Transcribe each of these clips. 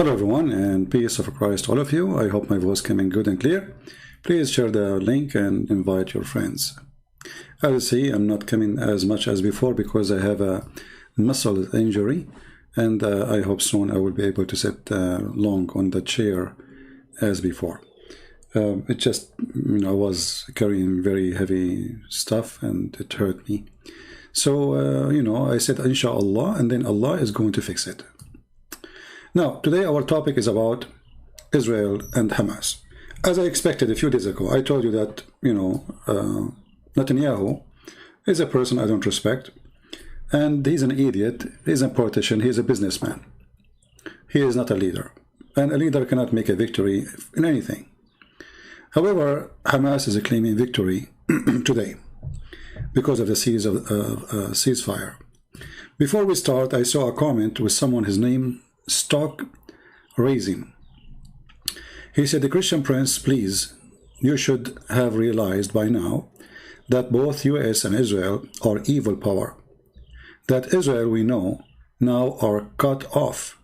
Hello everyone, and peace of Christ all of you. I hope my voice coming good and clear. Please share the link and invite your friends. As you see, I'm not coming as much as before because I have a muscle injury, and I hope soon I will be able to sit long on the chair as before. It just, I was carrying very heavy stuff and it hurt me. So, I said, inshallah, and then Allah is going to fix it. Now, today our topic is about Israel and Hamas. As I expected a few days ago, I told you that, Netanyahu is a person I don't respect, and he's an idiot, he's a politician, he's a businessman. He is not a leader, and a leader cannot make a victory in anything. However, Hamas is claiming victory today because of the ceasefire. Before we start, I saw a comment with someone, his name Stock Raising. He said, the Christian Prince, please, you should have realized by now that both US and Israel are evil power. That Israel we know now are cut off.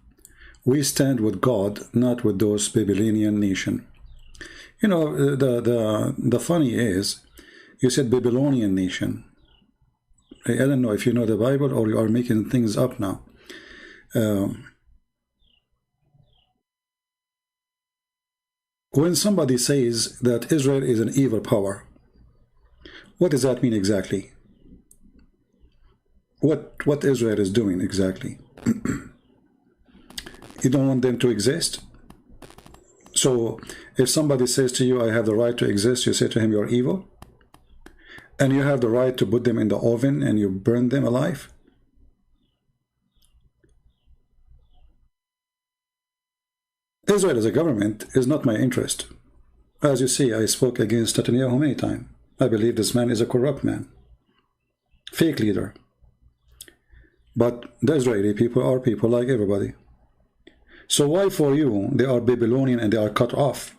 We stand with God, not with those Babylonian nation. The funny is, you said Babylonian nation. I don't know if you know the Bible or you are making things up now. When somebody says that Israel is an evil power, what does that mean exactly? What Israel is doing exactly? You don't want them to exist? So if somebody says to you, I have the right to exist, you say to him, you're evil? And you have the right to put them in the oven and you burn them alive? Israel as a government is not my interest. As you see, I spoke against Netanyahu many times. I believe this man is a corrupt man, fake leader. But the Israeli people are people like everybody. So why for you they are Babylonian and they are cut off?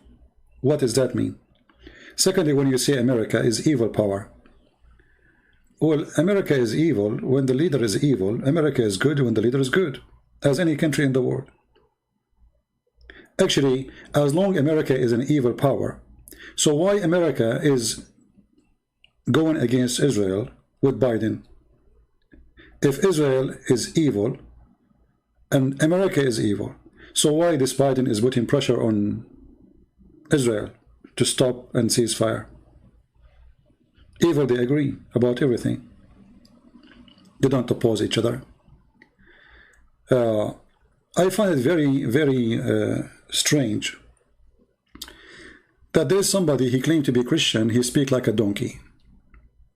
What does that mean? Secondly, when you say America is evil power, well, America is evil when the leader is evil. America is good when the leader is good, as any country in the world. Actually, as long America is an evil power, so why America is going against Israel with Biden? If Israel is evil and America is evil, so why this Biden is putting pressure on Israel to stop and cease fire? Evil, they agree about everything. They don't oppose each other. I find it very, very strange that there's somebody, he claimed to be Christian, he speak like a donkey.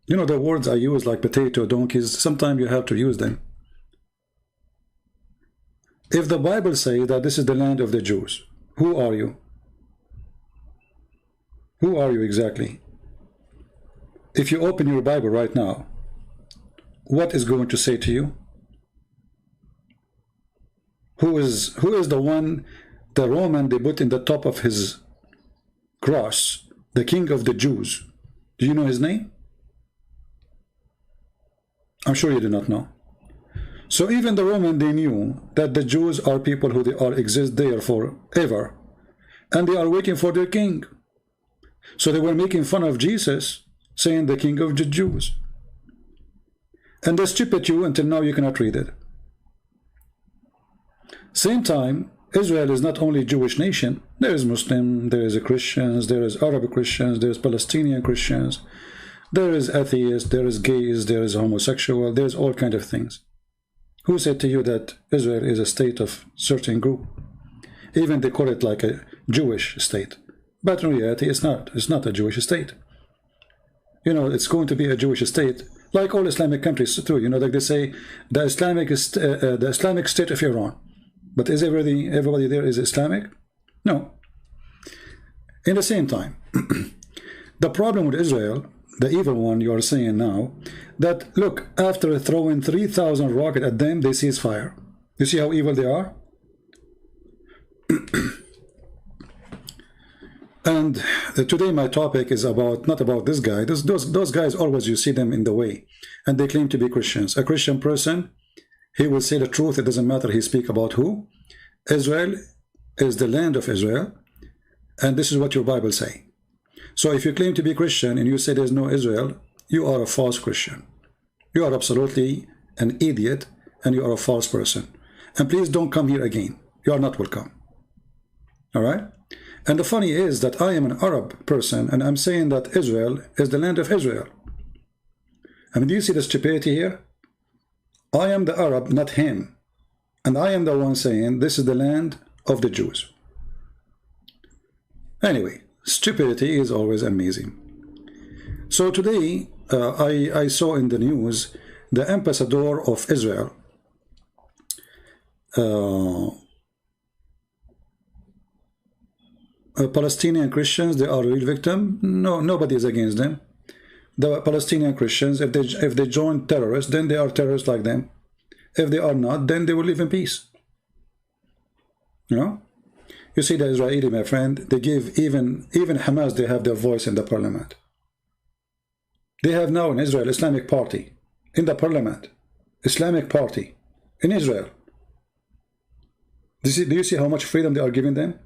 You know, the words I use like potato, donkeys, sometimes you have to use them. If the Bible say that this is the land of the Jews, who are you? Who are you exactly? If you open your Bible right now, what is going to say to you? Who is the one, the Roman they put in the top of his cross, the king of the Jews? Do you know his name? I'm sure you do not know. So even the Roman, they knew that the Jews are people who they are exist there forever, and they are waiting for their king. So they were making fun of Jesus, saying the king of the Jews. And they stupid you until now you cannot read it. Same time, Israel is not only Jewish nation. There is Muslim, there is Christians, there is Arab Christians, there is Palestinian Christians, there is atheists, there is gays, there is homosexual, there is all kind of things. Who said to you that Israel is a state of certain group? Even they call it like a Jewish state. But in reality, it's not a Jewish state. It's going to be a Jewish state, like all Islamic countries too. Like they say, the Islamic State of Iran. But is everybody there is Islamic? No. In the same time, the problem with Israel, the evil one you are saying now, that look, after throwing 3,000 rockets at them, they cease fire. You see how evil they are? And today my topic is not about this guy. Those guys always, you see them in the way, and they claim to be Christians. A Christian person, he will say the truth. It doesn't matter he speak about who. Israel is the land of Israel, and this is what your Bible say. So if you claim to be Christian and you say there's no Israel, you are a false Christian. You are absolutely an idiot, and you are a false person. And please don't come here again. You are not welcome. All right? And the funny is that I am an Arab person, and I'm saying that Israel is the land of Israel. I mean, do you see the stupidity here? I am the Arab, not him. And I am the one saying this is the land of the Jews. Anyway, stupidity is always amazing. So today, I saw in the news the ambassador of Israel, Palestinian Christians, they are a real victim. No, nobody is against them. The Palestinian Christians, if they join terrorists, then they are terrorists like them. If they are not, then they will live in peace. You know? You see the Israeli, my friend, they give even Hamas, they have their voice in the parliament. They have now in Israel Islamic Party in the parliament. Islamic Party in Israel. Do you see how much freedom they are giving them?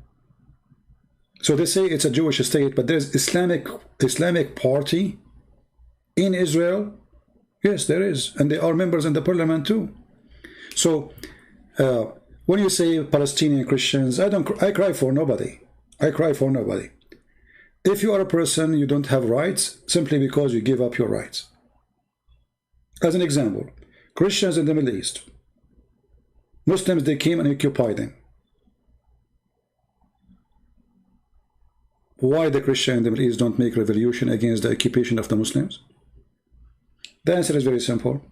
So they say it's a Jewish state, but there's Islamic Party in Israel. Yes, there is, and they are members in the parliament too. So when you say Palestinian Christians, I cry for nobody. I cry for nobody. If you are a person, you don't have rights simply because you give up your rights. As an example, Christians in the Middle East, Muslims, they came and occupied them. Why the Christians in the Middle East don't make revolution against the occupation of the Muslims? The answer is very simple.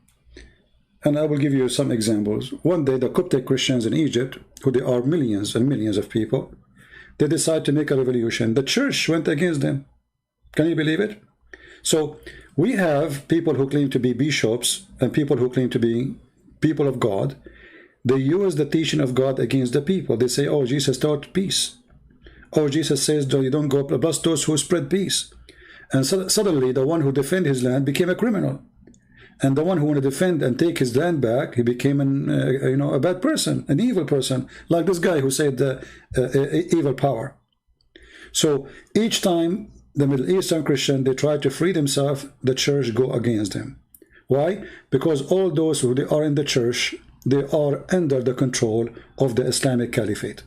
And I will give you some examples. One day, the Coptic Christians in Egypt, who they are millions and millions of people, they decide to make a revolution. The church went against them. Can you believe it? So we have people who claim to be bishops and people who claim to be people of God. They use the teaching of God against the people. They say, oh, Jesus taught peace. Oh, Jesus says, you don't go bless those who spread peace. And suddenly, the one who defended his land became a criminal. And the one who wanted to defend and take his land back, he became a bad person, an evil person, like this guy who said evil power. So each time the Middle Eastern Christian, they try to free themselves, the church go against them. Why? Because all those who they are in the church, they are under the control of the Islamic Caliphate.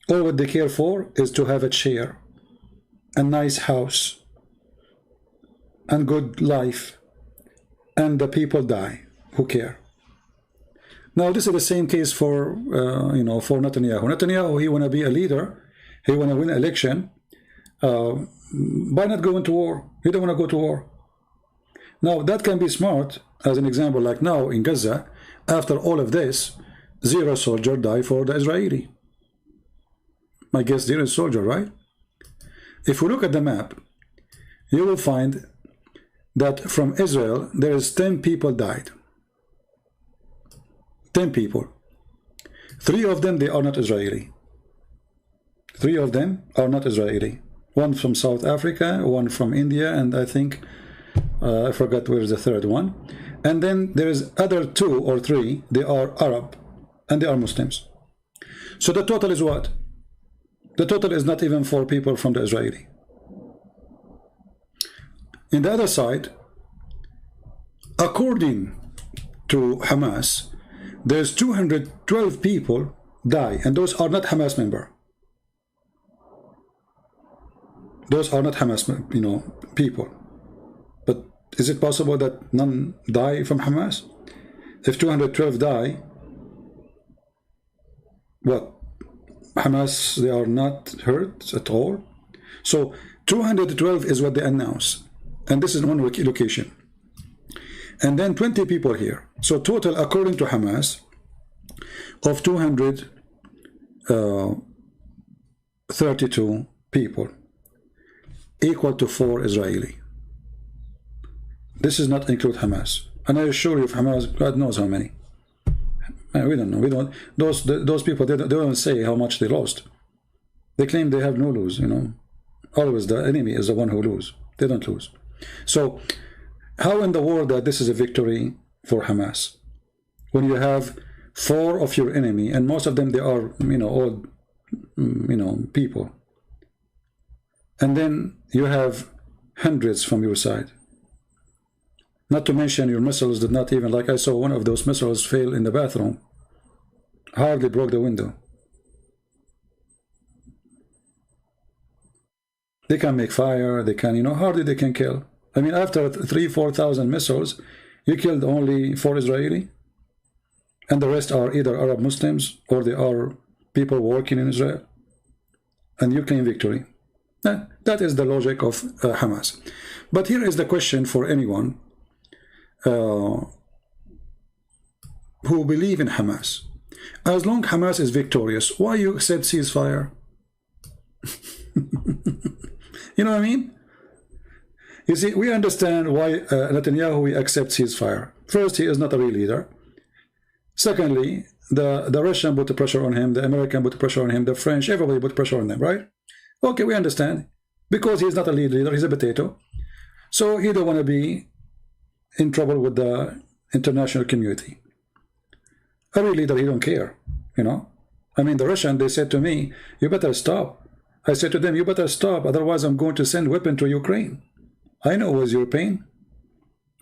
All what they care for is to have a chair, a nice house, and good life, and the people die. Who care? Now this is the same case for for Netanyahu. Netanyahu, he want to be a leader, he want to win an election. Why not go into war? He don't want to go to war. Now that can be smart, as an example, like now in Gaza. After all of this, 0 soldier die for the Israeli. I guess 0 soldier, right? If we look at the map, you will find that from Israel, there is 10 people died. 10 people. 3 of them, they are not Israeli. 3 of them are not Israeli. One from South Africa, one from India, and I think, I forgot where is the third one. And then there is other 2 or 3, they are Arab, and they are Muslims. So the total is what? The total is not even 4 people from the Israeli. In the other side, according to Hamas, there's 212 people die, and those are not Hamas members. Those are not Hamas, people. But is it possible that none die from Hamas? If 212 die, what? Hamas, they are not hurt at all? So 212 is what they announce. And this is one location. And then 20 people here. So total, according to Hamas, of 232 people, equal to 4 Israeli. This does not include Hamas. And I assure you, if Hamas, God knows how many. We don't know. We don't. Those people, they don't say how much they lost. They claim they have no lose. Always the enemy is the one who lose. They don't lose. So, how in the world that this is a victory for Hamas when you have 4 of your enemy, and most of them, they are, old, people. And then you have hundreds from your side. Not to mention your missiles did not even, like I saw one of those missiles fail in the bathroom. Hardly broke the window. They can make fire, they can, hardly they can kill. I mean, after 3,000-4,000 missiles, you killed only 4 Israeli. And the rest are either Arab Muslims or they are people working in Israel. And you claim victory. That is the logic of Hamas. But here is the question for anyone who believe in Hamas. As long as Hamas is victorious, why you accept ceasefire? You know what I mean? You see, we understand why Netanyahu accepts ceasefire. First, he is not a real leader. Secondly, the Russian put the pressure on him, the American put the pressure on him, the French, everybody put pressure on them, right? Okay, we understand. Because he's not a leader, he's a potato. So he don't want to be in trouble with the international community. A real leader, he don't care, I mean, the Russian, they said to me, you better stop. I said to them, you better stop, otherwise I'm going to send weapon to Ukraine. I know it was your pain.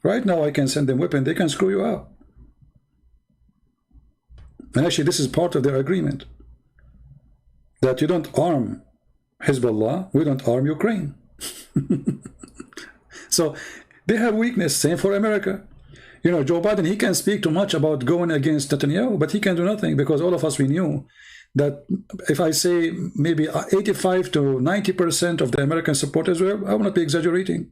Right now I can send them weapon, they can screw you up. And actually this is part of their agreement. That you don't arm Hezbollah, we don't arm Ukraine. So they have weakness, same for America. Joe Biden, he can speak too much about going against Netanyahu, but he can do nothing because all of us, we knew that if I say maybe 85 to 90% of the Americans support Israel, I will not be exaggerating.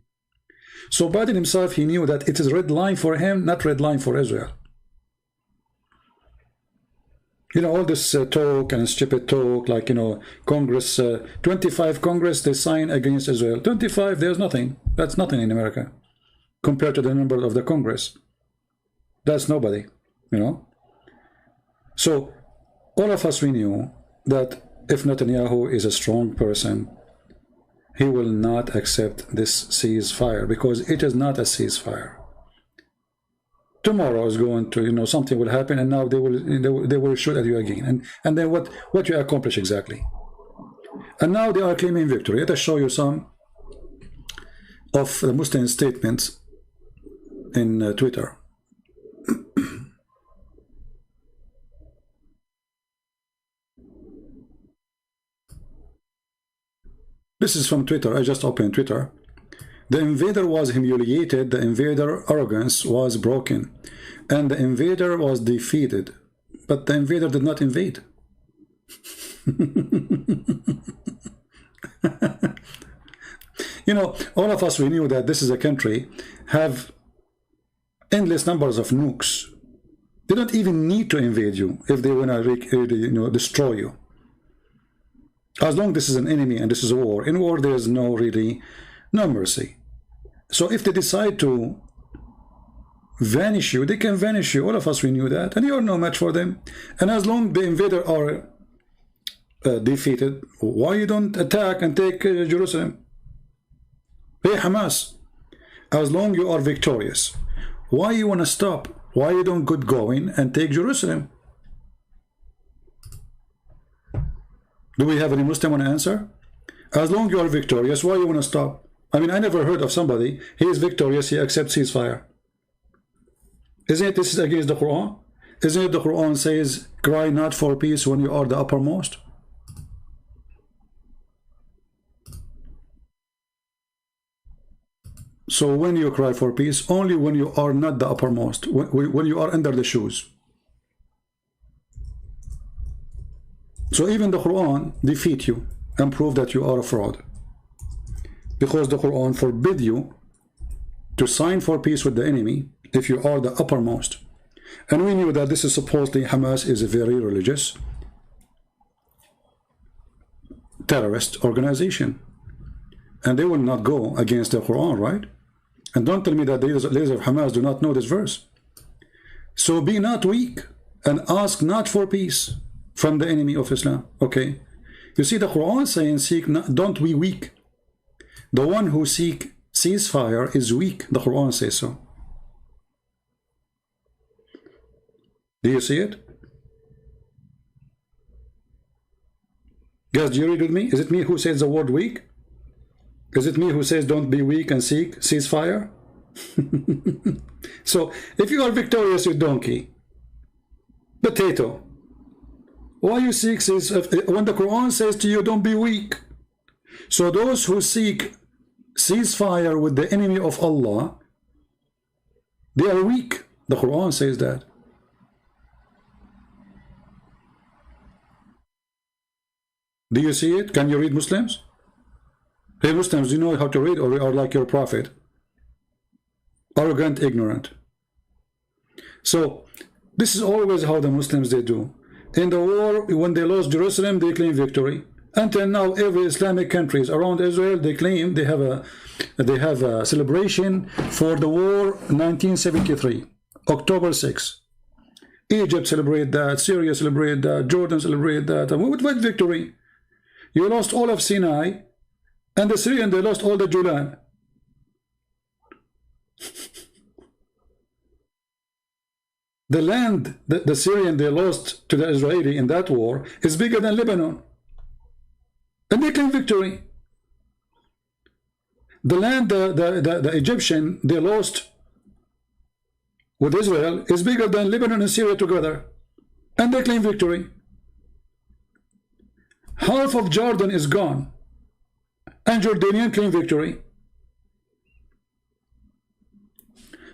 So Biden himself, he knew that it is red line for him, not red line for Israel. All this talk and stupid talk, like, Congress, 25 Congress, they sign against Israel. 25, there's nothing. That's nothing in America compared to the number of the Congress. That's nobody, So all of us, we knew that if Netanyahu is a strong person, he will not accept this ceasefire because it is not a ceasefire. Tomorrow is going to, something will happen, and now they will shoot at you again, and then what you accomplish exactly? And now they are claiming victory. Let us show you some of the Muslim statements in Twitter. This is from Twitter. I just opened Twitter. The invader was humiliated, the invader arrogance was broken, and the invader was defeated. But the invader did not invade. All of us, we knew that this is a country have endless numbers of nukes. They don't even need to invade you if they want to destroy you. As long as this is an enemy and this is a war. In war, there is no mercy. So if they decide to vanish you, they can vanish you. All of us, we knew that. And you are no match for them. And as long as the invader are defeated, why you don't attack and take Jerusalem? Hey, Hamas, as long as you are victorious, why you want to stop? Why you don't get going and take Jerusalem? Do we have any Muslim want to answer? As long as you are victorious, why you want to stop? I mean, I never heard of somebody, he is victorious, he accepts ceasefire. Isn't it this is against the Quran? Isn't it the Quran says, cry not for peace when you are the uppermost? So when you cry for peace, only when you are not the uppermost, when you are under the shoes. So even the Quran defeat you and prove that you are a fraud. Because the Quran forbid you to sign for peace with the enemy if you are the uppermost. And we knew that this is supposedly Hamas is a very religious terrorist organization. And they will not go against the Quran, right? And don't tell me that the leaders of Hamas do not know this verse. So be not weak and ask not for peace from the enemy of Islam. Okay. You see the Quran saying, seek not, don't be weak. The one who seek ceasefire is weak. The Quran says so. Do you see it? Guys, do you read with me? Is it me who says the word weak? Is it me who says don't be weak and seek ceasefire? So if you are victorious, you donkey, potato, why you seek when the Quran says to you don't be weak? So those who seek ceasefire with the enemy of Allah, they are weak. The Quran says that. Do you see it? Can you read, Muslims? Hey Muslims, do you know how to read, or you are like your prophet? Arrogant, ignorant. So this is always how the Muslims they do. In the war, when they lost Jerusalem, they claim victory. Until now, every Islamic countries around Israel, they claim they have a celebration for the war 1973, October 6. Egypt celebrate that, Syria celebrate that, Jordan celebrate that. And what victory? You lost all of Sinai, and the Syrians, they lost all the Julan. The land that the Syrian they lost to the Israeli in that war is bigger than Lebanon. And they claim victory. The land the Egyptian they lost with Israel is bigger than Lebanon and Syria together. And they claim victory. Half of Jordan is gone. And Jordanian claim victory.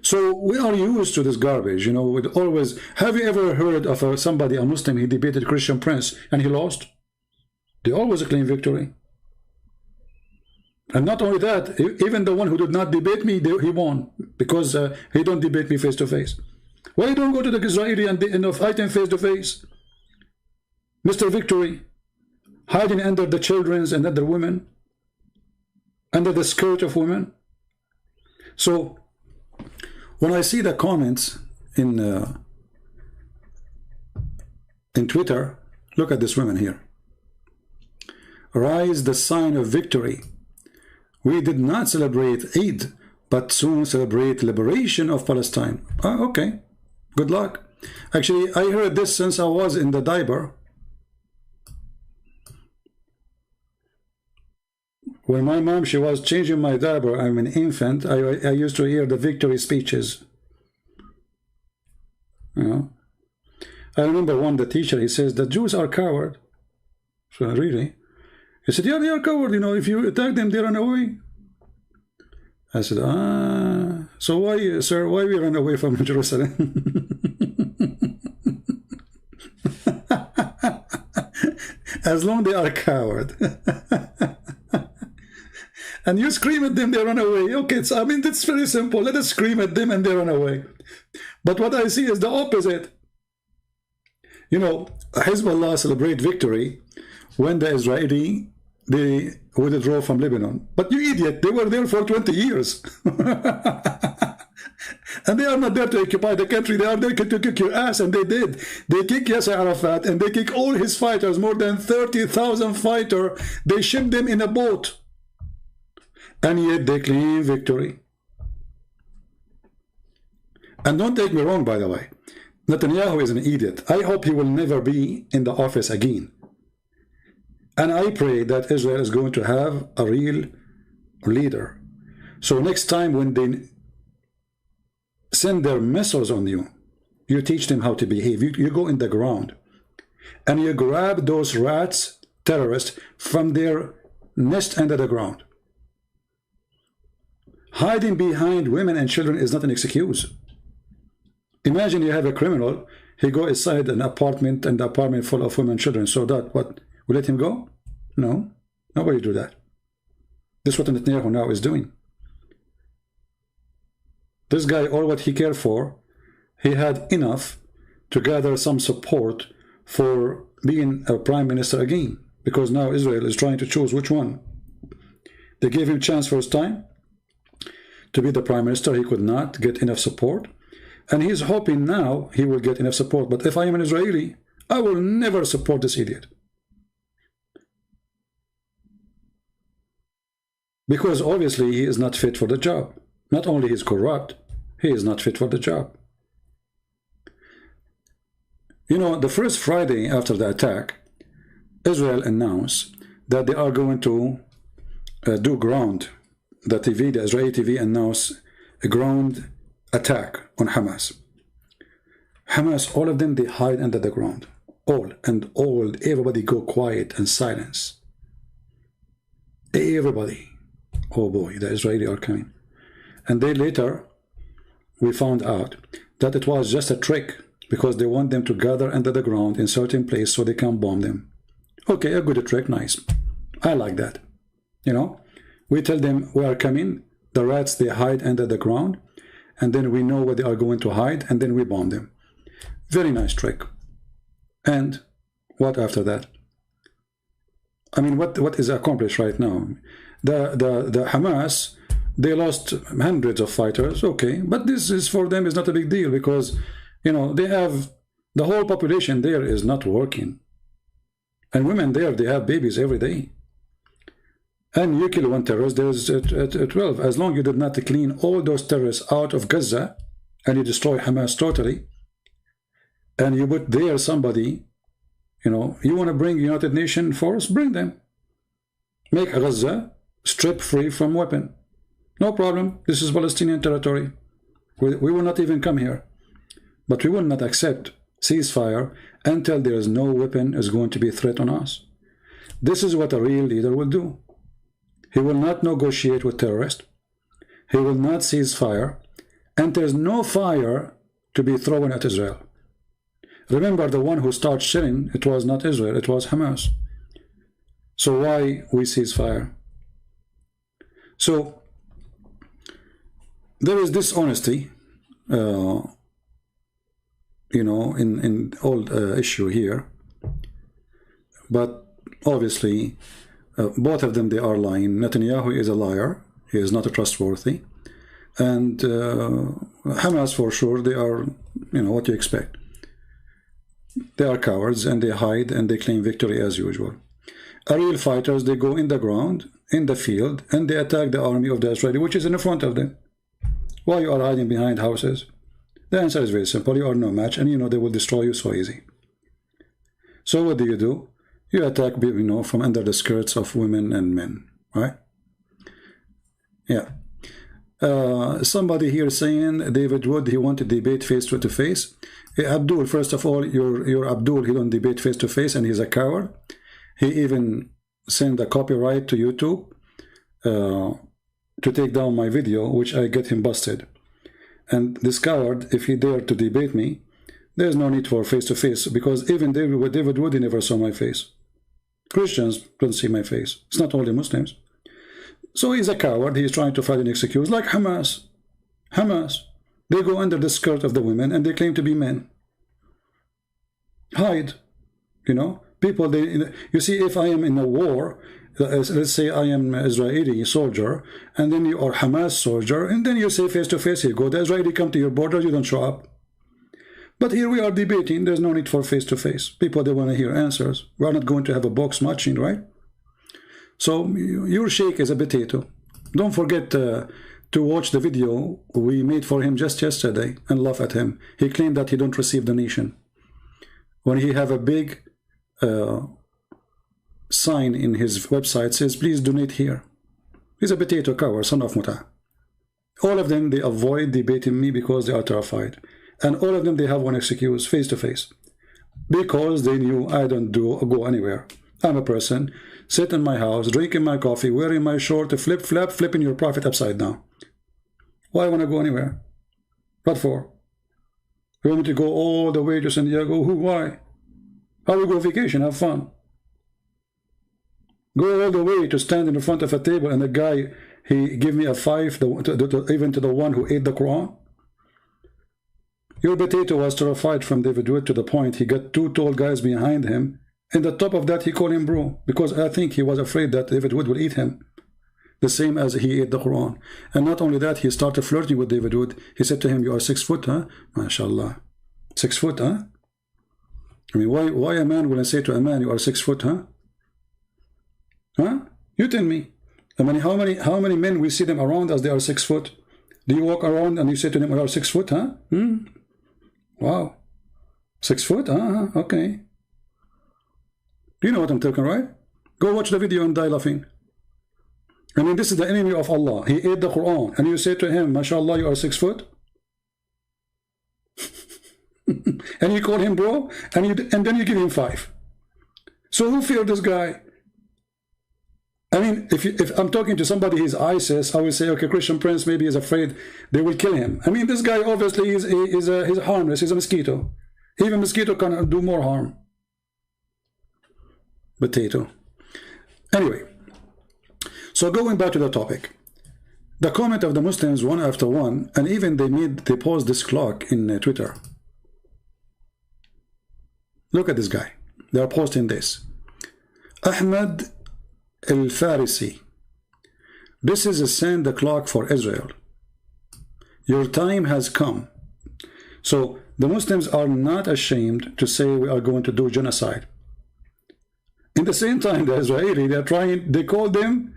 So we are used to this garbage, you know. With always, have you ever heard of somebody, a Muslim, he debated Christian prince and he lost? They always claim victory. And not only that, even the one who did not debate me, he won, because he don't debate me face to face. Why you don't go to the Israeli and fight him face to face? Mr. Victory, hiding under the children's and other women, under the skirt of women. So when I see the comments in Twitter, look at this woman here. Rise the sign of victory. We did not celebrate Eid, but soon celebrate liberation of Palestine. Oh, okay, good luck. Actually, I heard this since I was in the diaper. When my mom, she was changing my diaper, I'm an infant, I used to hear the victory speeches. You know? I remember one, the teacher, he says, the Jews are coward. So really? He said, yeah, they are coward, you know, if you attack them, they run away. I said, so why, sir, why we run away from Jerusalem? As long as they are coward. And you scream at them, they run away. Okay, I mean, that's very simple. Let us scream at them and they run away. But what I see is the opposite. You know, Hezbollah celebrate victory when the Israeli, they withdraw from Lebanon. But you idiot, they were there for 20 years. And they are not there to occupy the country. They are there to kick your ass, and they did. They kick Yasser Arafat, and they kick all his fighters, more than 30,000 fighters. They ship them in a boat. And yet they claim victory. And don't take me wrong, by the way. Netanyahu is an idiot. I hope he will never be in the office again. And I pray that Israel is going to have a real leader. So next time when they send their missiles on you, you teach them how to behave. You go in the ground and you grab those rats, terrorists, from their nest under the ground. Hiding behind women and children is not an excuse. Imagine you have a criminal, he go inside an apartment, and the apartment full of women and children. So that, what, will let him go? No, nobody do that. This is what Netanyahu now is doing. This guy, all what he cared for, he had enough to gather some support for being a prime minister again. Because now Israel is trying to choose which one. They gave him a chance first time to be the prime minister. He could not get enough support. And he's hoping now he will get enough support. But if I am an Israeli, I will never support this idiot. Because obviously he is not fit for the job. Not only he is corrupt, he is not fit for the job. You know, the first Friday after the attack, Israel announced that they are going to do ground. The TV, the Israeli TV, announced a ground attack on Hamas. Hamas, all of them, they hide under the ground. Everybody go quiet and silence. Everybody. Oh boy, the Israeli are coming. And then later, we found out that it was just a trick because they want them to gather under the ground in certain place so they can bomb them. Okay, a good trick, nice. I like that. You know, we tell them we are coming. The rats, they hide under the ground. And then we know where they are going to hide. And then we bomb them. Very nice trick. And what after that? I mean, what is accomplished right now? The Hamas, they lost hundreds of fighters, okay, but this is for them is not a big deal because, you know, they have the whole population there is not working, and women there, they have babies every day. And you kill one terrorist, there's 12. As long as you did not clean all those terrorists out of Gaza and you destroy Hamas totally, and you put there somebody, you know, you want to bring United Nations force, bring them. Make Gaza strip free from weapon. No problem. This is Palestinian territory. We will not even come here. But we will not accept ceasefire until there is no weapon is going to be a threat on us. This is what a real leader will do. He will not negotiate with terrorists. He will not cease fire. And there is no fire to be thrown at Israel. Remember, the one who started shelling, it was not Israel, it was Hamas. So why we cease fire? So there is dishonesty, you know, in all issue here. But obviously, both of them, they are lying. Netanyahu is a liar. He is not trustworthy. And Hamas, for sure, they are, you know, what you expect. They are cowards and they hide and they claim victory as usual. Real fighters, they go in the ground, in the field, and they attack the army of the Israeli, which is in front of them. Why you are hiding behind houses? The answer is very simple. You are no match, and you know they will destroy you so easy. So what do? You attack, you know, from under the skirts of women and men, right? Yeah. Somebody here saying David Wood, he wanted to debate face to face. Abdul, first of all, your Abdul, he don't debate face to face, and he's a coward. He even sent a copyright to YouTube to take down my video, which I get him busted. And this coward, if he dared to debate me, there's no need for face to face, because even David Wood, he never saw my face. Christians don't see my face. It's not only Muslims. So he's a coward. He's trying to fight an excuse, like Hamas. Hamas, they go under the skirt of the women and they claim to be men. Hide, you know. People, you see, if I am in a war, let's say I am an Israeli soldier, and then you are Hamas soldier, and then you say face to face, you go, the Israeli come to your border, you don't show up. But here we are debating, there's no need for face to face. People, they want to hear answers. We are not going to have a box matching, right? So your sheikh is a potato. Don't forget to watch the video we made for him just yesterday and laugh at him. He claimed that he don't receive donation. When he have a big sign in his website says, please donate here. He's a potato coward, son of Muta. All of them, they avoid debating me because they are terrified. And all of them, they have one excuse, face to face. Because they knew I don't go anywhere. I'm a person, sit in my house, drinking my coffee, wearing my short, flip-flap, flipping your prophet upside down. Why want to go anywhere? What for? You want me to go all the way to San Diego? Who? Why? How we go vacation, have fun. Go all the way to stand in front of a table and the guy, he give me a 5, even to the one who ate the Quran. Your potato was terrified from David Wood to the point he got 2 tall guys behind him. And the top of that, he called him bro, because I think he was afraid that David Wood will eat him, the same as he ate the Quran. And not only that, he started flirting with David Wood. He said to him, you are 6 foot, huh? MashaAllah. 6 foot, huh? I mean, why a man will I say to a man, you are 6 foot, huh? Huh? You tell me. I mean, how many men we see them around as they are 6 foot? Do you walk around and you say to them, you are 6 foot, huh? Wow. 6 foot, huh? Okay. You know what I'm talking, right? Go watch the video and die laughing. I mean, this is the enemy of Allah. He ate the Quran, and you say to him, "MashaAllah, you are 6 foot," and you call him bro, and then you give him 5. So who feared this guy? I mean, if I'm talking to somebody, he's ISIS, I will say, okay, Christian Prince maybe is afraid they will kill him. I mean, this guy obviously is harmless. He's a mosquito. Even mosquito can do more harm. Potato. Anyway, so going back to the topic, the comment of the Muslims one after one, and even they paused this clock in Twitter. Look at this guy. They are posting this. Ahmed al-Farisi, this is a send the clock for Israel. Your time has come. So the Muslims are not ashamed to say we are going to do genocide. In the same time, the Israeli, they call them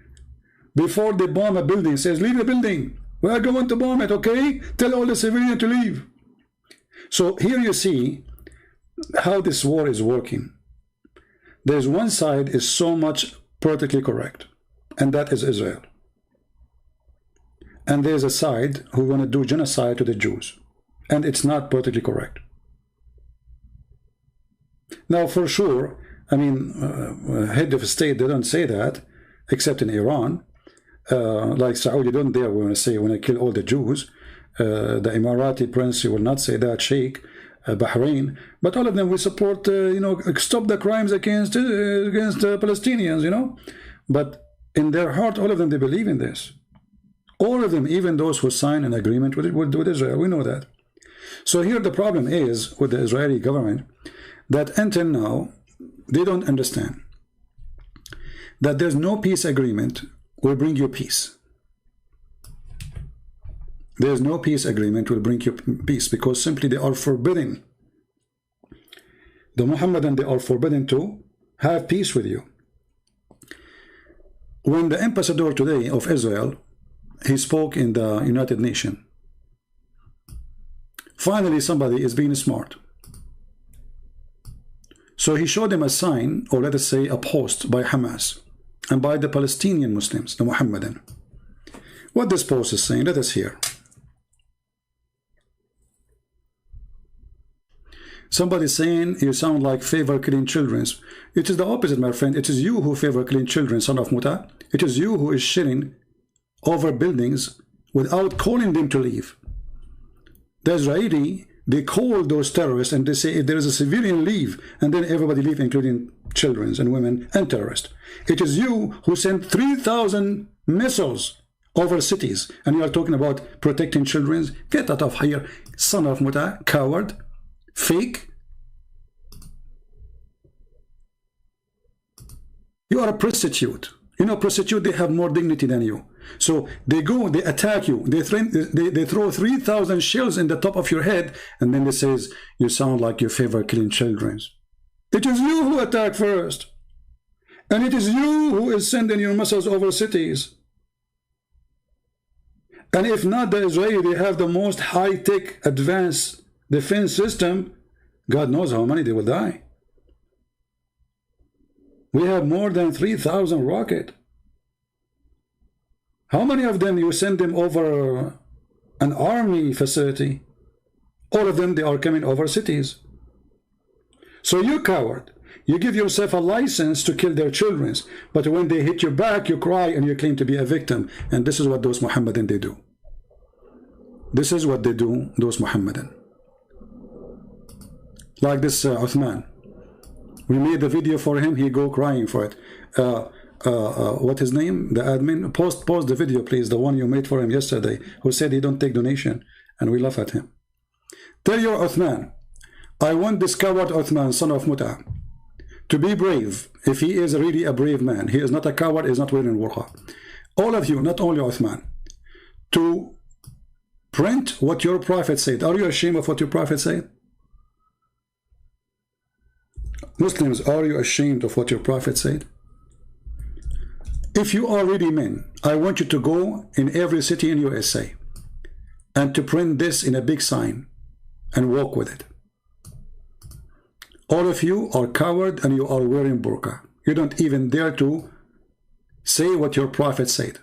before they bomb a building, says, leave the building. We are going to bomb it, okay? Tell all the civilians to leave. So here you see how this war is working. There's one side is so much politically correct, and that is Israel. And there's a side who want to do genocide to the Jews, and it's not politically correct. Now, for sure, I mean, head of state, they don't say that, except in Iran. Like Saudi don't dare want to say, when I kill all the Jews. The Emirati prince will not say that, Sheikh, Bahrain, but all of them will support, you know, stop the crimes against Palestinians, you know. But in their heart, all of them, they believe in this. All of them, even those who sign an agreement with Israel, we know that. So here the problem is with the Israeli government, that until now, they don't understand that there's no peace agreement will bring you peace. There's no peace agreement will bring you peace, because simply they are forbidden. The Muhammadan, they are forbidden to have peace with you. When the ambassador today of Israel, he spoke in the United Nations, finally somebody is being smart. So he showed them a sign, or let us say a post by Hamas and by the Palestinian Muslims, the Muhammadan. What this post is saying, let us hear. Somebody saying you sound like favor killing children. It is the opposite, my friend. It is you who favor killing children, son of Muta. It is you who is shitting over buildings without calling them to leave. The Israeli, they call those terrorists and they say if there is a civilian, leave, and then everybody leave, including children and women and terrorists. It is you who sent 3,000 missiles over cities, and you are talking about protecting children. Get out of here, son of Muta, coward, fake. You are a prostitute. You know, prostitute, they have more dignity than you. So they go, they attack you, they throw 3,000 shells in the top of your head, and then they says you sound like you favor killing children. It is you who attack first, and it is you who is sending your missiles over cities. And if not the Israeli, they have the most high-tech advanced defense system. God knows how many they will die. We have more than 3,000 rockets. How many of them you send them over an army facility? All of them, they are coming over cities. So you coward, you give yourself a license to kill their children, but when they hit you back, you cry and you claim to be a victim. And this is what those Muhammadan, they do. This is what they do, those Muhammadan. Like this Uthman. We made the video for him, he go crying for it. What his name? The admin. Post the video, please. The one you made for him yesterday, who said he don't take donation, and we laugh at him. Tell your Uthman, I want this coward Uthman, son of Muta, to be brave. If he is really a brave man, he is not a coward, he is not wearing burqa. All of you, not only Uthman, to print what your prophet said. Are you ashamed of what your prophet said? Muslims, are you ashamed of what your prophet said? If you are really men, I want you to go in every city in USA and to print this in a big sign and walk with it. All of you are coward and you are wearing burqa. You don't even dare to say what your prophet said.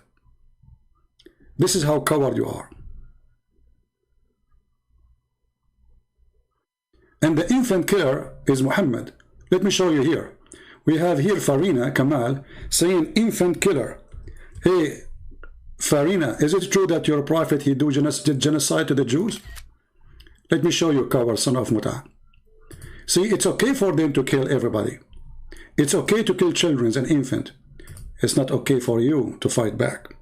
This is how coward you are. And the infant killer is Muhammad. Let me show you here. We have here Farina Kamal saying infant killer. Hey, Farina, is it true that your prophet, he did genocide to the Jews? Let me show you, coward son of Muta. See, it's okay for them to kill everybody. It's okay to kill children and infants. It's not okay for you to fight back.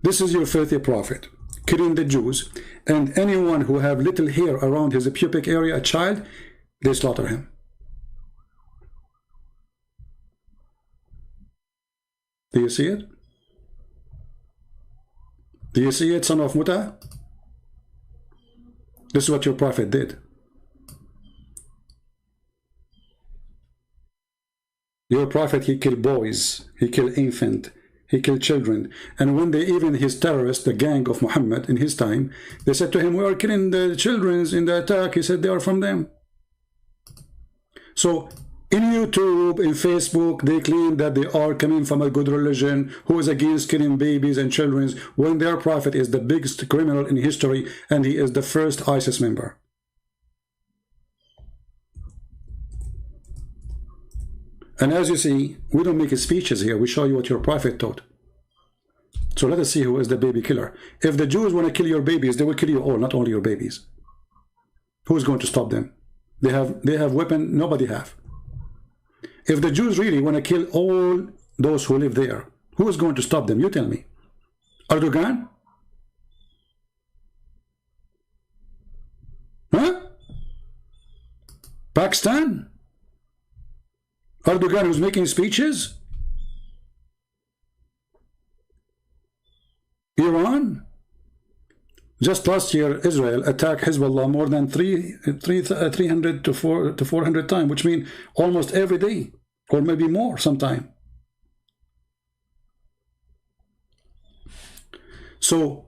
This is your filthy prophet, killing the Jews, and anyone who have little hair around his pubic area, a child, they slaughter him. Do you see it? Do you see it, son of Muta? This is what your prophet did. Your prophet, he killed boys, he killed infants, he killed children. And when they, even his terrorists, the gang of Muhammad in his time, they said to him, we are killing the children in the attack. He said, they are from them. So in YouTube, in Facebook, they claim that they are coming from a good religion who is against killing babies and children, when their prophet is the biggest criminal in history and he is the first ISIS member. And as you see, we don't make speeches here. We show you what your prophet taught. So let us see who is the baby killer. If the Jews want to kill your babies, they will kill you all, not only your babies. Who is going to stop them? They have weapon nobody have. If the Jews really want to kill all those who live there, who is going to stop them? You tell me. Erdogan? Huh? Pakistan? Erdogan who's making speeches? Iran? Just last year, Israel attacked Hezbollah more than 300 to 400 times, which means almost every day, or maybe more sometime. So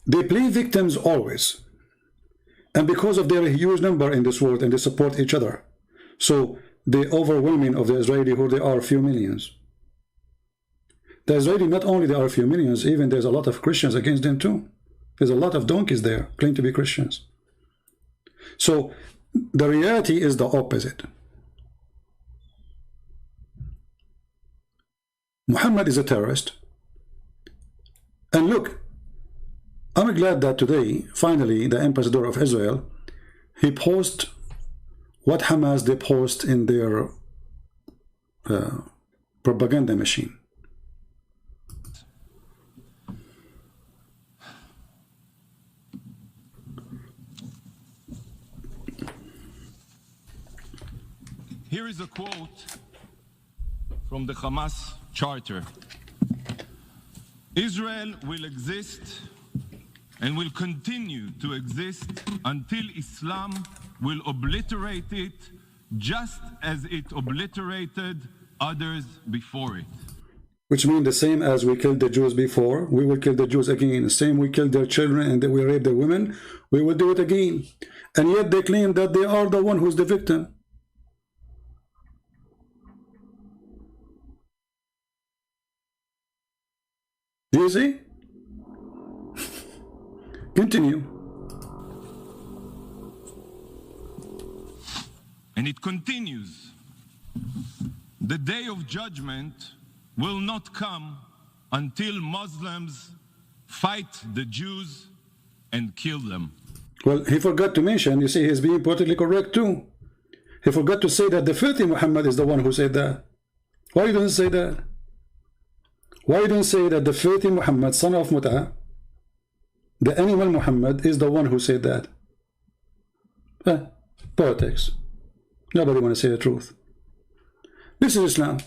they play victims always. And because of their huge number in this world, and they support each other, so the overwhelming of the Israeli, who they are a few millions. The Israeli, not only there are a few millions, even there's a lot of Christians against them too. There's a lot of donkeys there, claim to be Christians. So the reality is the opposite. Muhammad is a terrorist. And look, I'm glad that today, finally, the ambassador of Israel, he posted what Hamas they post in their propaganda machine. Here is a quote from the Hamas charter. Israel will exist and will continue to exist until Islam will obliterate it, just as it obliterated others before it. Which means the same as we killed the Jews before, we will kill the Jews again. The same we killed their children and we rape their women, we will do it again. And yet they claim that they are the one who's the victim. Do you see? Continue. And it continues. The day of judgment will not come until Muslims fight the Jews and kill them. Well, he forgot to mention, you see, he's being politically correct too. He forgot to say that the filthy Muhammad is the one who said that. Why you don't say that? Why you don't say that the filthy Muhammad, son of Muta, the animal Muhammad, is the one who said that? Politics. Nobody want to say the truth. This is Islam.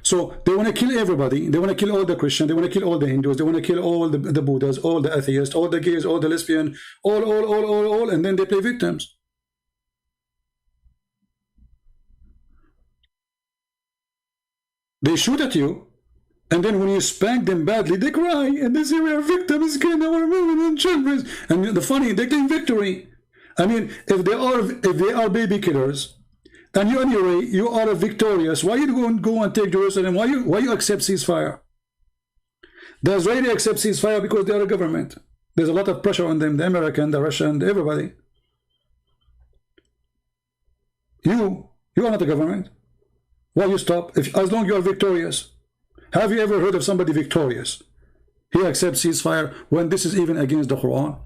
So they want to kill everybody. They want to kill all the Christians. They want to kill all the Hindus. They want to kill all the Buddhas, all the atheists, all the gays, all the lesbians, all, and then they play victims. They shoot at you, and then when you spank them badly, they cry, and they say, we are victims, killing our women and children. And the funny, they claim victory. I mean, if they are baby killers, and you anyway, you are victorious, why you go and take Jerusalem? Why you accept ceasefire? The Israeli accept ceasefire because they are a government. There's a lot of pressure on them, the American, the Russian, everybody. You are not a government. Why you stop? As long as you are victorious. Have you ever heard of somebody victorious? He accepts ceasefire when this is even against the Quran.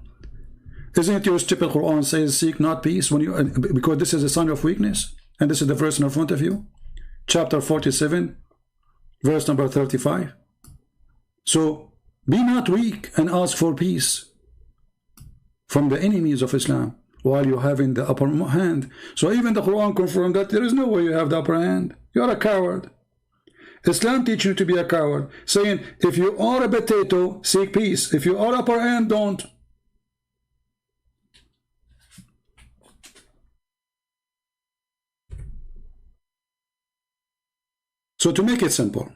Isn't it your stupid Quran says seek not peace when you, because this is a sign of weakness? And this is the verse in front of you, chapter 47, verse number 35. So be not weak and ask for peace from the enemies of Islam while you have in the upper hand. So even the Quran confirmed that there is no way you have the upper hand. You are a coward. Islam teaches you to be a coward, saying if you are a potato, seek peace. If you are upper hand, don't. So to make it simple,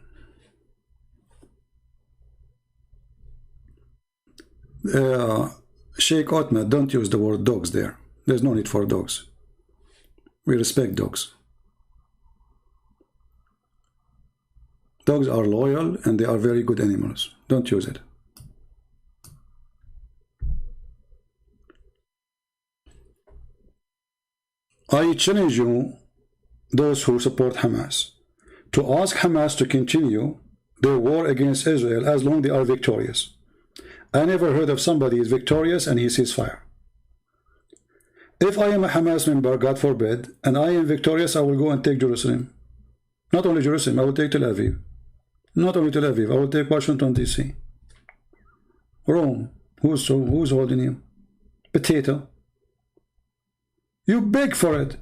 Sheikh Ahmed, don't use the word dogs there. There's no need for dogs. We respect dogs. Dogs are loyal and they are very good animals. Don't use it. I challenge you, those who support Hamas, to ask Hamas to continue their war against Israel as long as they are victorious. I never heard of somebody is victorious and he sees fire. If I am a Hamas member, God forbid, and I am victorious, I will go and take Jerusalem. Not only Jerusalem, I will take Tel Aviv. Not only Tel Aviv, I will take Washington, D.C. Rome, who's holding you? Potato. You beg for it.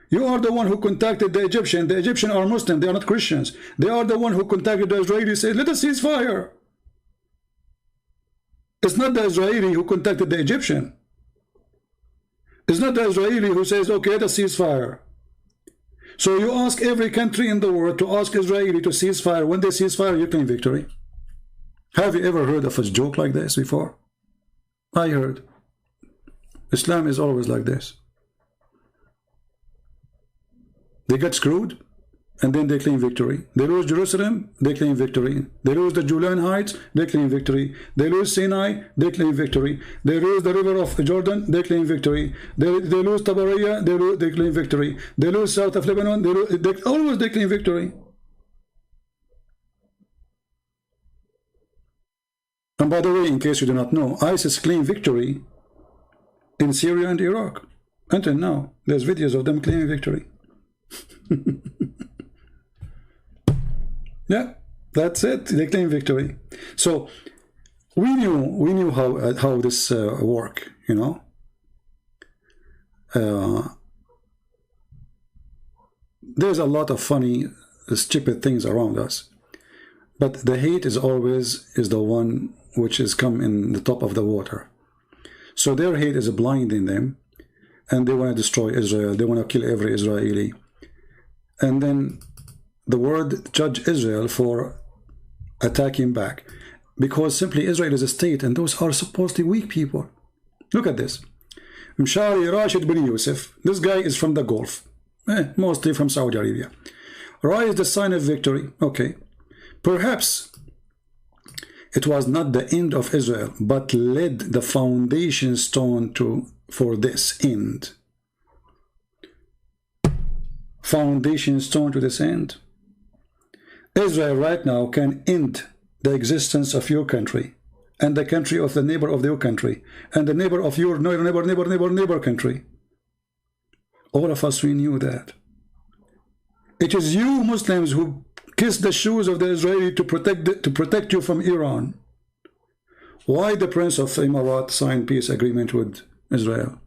You are the one who contacted the Egyptian. The Egyptian are Muslim, they are not Christians. They are the one who contacted the Israeli, said, let us cease fire. It's not the Israeli who contacted the Egyptian. It's not the Israeli who says, okay, let us cease fire. So you ask every country in the world to ask Israeli to cease fire. When they cease fire, you claim victory. Have you ever heard of a joke like this before? I heard. Islam is always like this. They get screwed, and then they claim victory. They lose Jerusalem, they claim victory. They lose the Julian Heights, they claim victory. They lose Sinai, they claim victory. They lose the river of Jordan, they claim victory. They lose Tabariya, they claim victory. They lose south of Lebanon, they always claim victory. And by the way, in case you do not know, ISIS claimed victory in Syria and Iraq. Until now, there's videos of them claiming victory. Yeah, that's it. They claim victory. So we knew how this work. You know, there's a lot of funny, stupid things around us, but the hate is always the one which is come in the top of the water. So their hate is blinding them, and they want to destroy Israel. They want to kill every Israeli. And then the world judge Israel for attacking back, because simply Israel is a state and those are supposedly weak people. Look at this. Mshari Rashid bin Yusuf, this guy is from the Gulf, mostly from Saudi Arabia. Ra is the sign of victory. Okay, perhaps it was not the end of Israel, but led the foundation stone for this end. Foundation stone to this end. Israel right now can end the existence of your country and the country of the neighbor of your country and the neighbor of your neighbor country. All of us, we knew that. It is you Muslims who kiss the shoes of the Israeli to protect you from Iran. Why the Prince of Emirat signed peace agreement with Israel?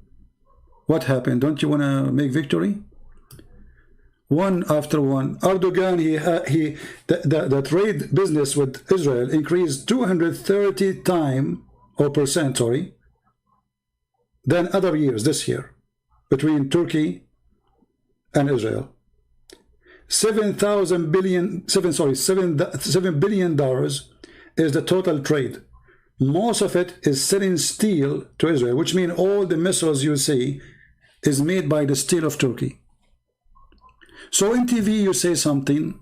What happened? Don't you want to make victory? One after one. Erdogan, the trade business with Israel increased 230 percent, than other years this year between Turkey and Israel. $7 billion is the total trade most of it is selling steel to Israel, which means all the missiles you see is made by the steel of Turkey. So in TV you say something,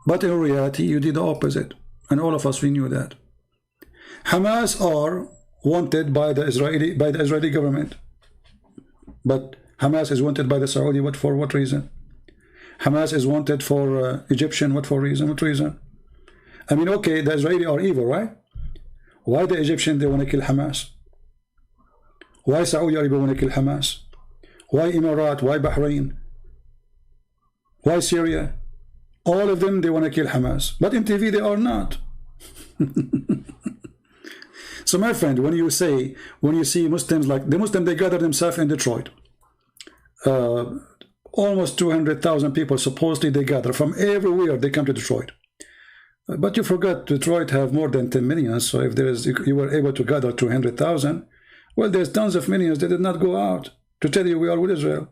but in reality you did the opposite, and all of us, we knew that. Hamas are wanted by the Israeli government, but Hamas is wanted by the Saudi. For what reason? Hamas is wanted for Egyptian. What for reason? What reason? I mean, okay, the Israeli are evil, right? Why the Egyptian, they want to kill Hamas? Why Saudi Arabia want to kill Hamas? Why Emirat? Why Bahrain? Why Syria? All of them, they want to kill Hamas, but in TV they are not. So my friend, when you see Muslims, like the Muslims, they gather themselves in Detroit. Almost 200,000 people supposedly they gather from everywhere. They come to Detroit, but you forgot Detroit have more than 10 million. So if you were able to gather 200,000, well, there's tons of millions that did not go out to tell you we are with Israel.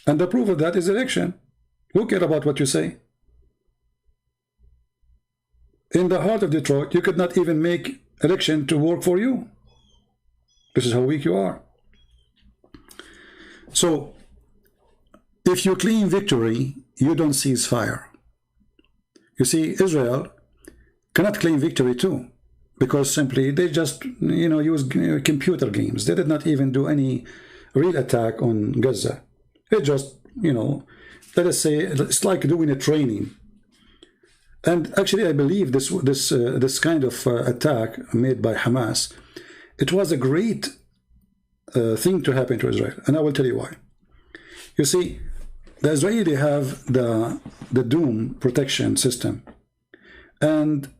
And the proof of that is election. Who cares about what you say? In the heart of Detroit, you could not even make election to work for you. This is how weak you are. So, if you claim victory, you don't cease fire. You see, Israel cannot claim victory too, because simply they just, use computer games. They did not even do any real attack on Gaza. It just, let us say, it's like doing a training. And actually, I believe this kind of attack made by Hamas, it was a great thing to happen to Israel, and I will tell you why. You see, the Israeli have the Doom protection system, and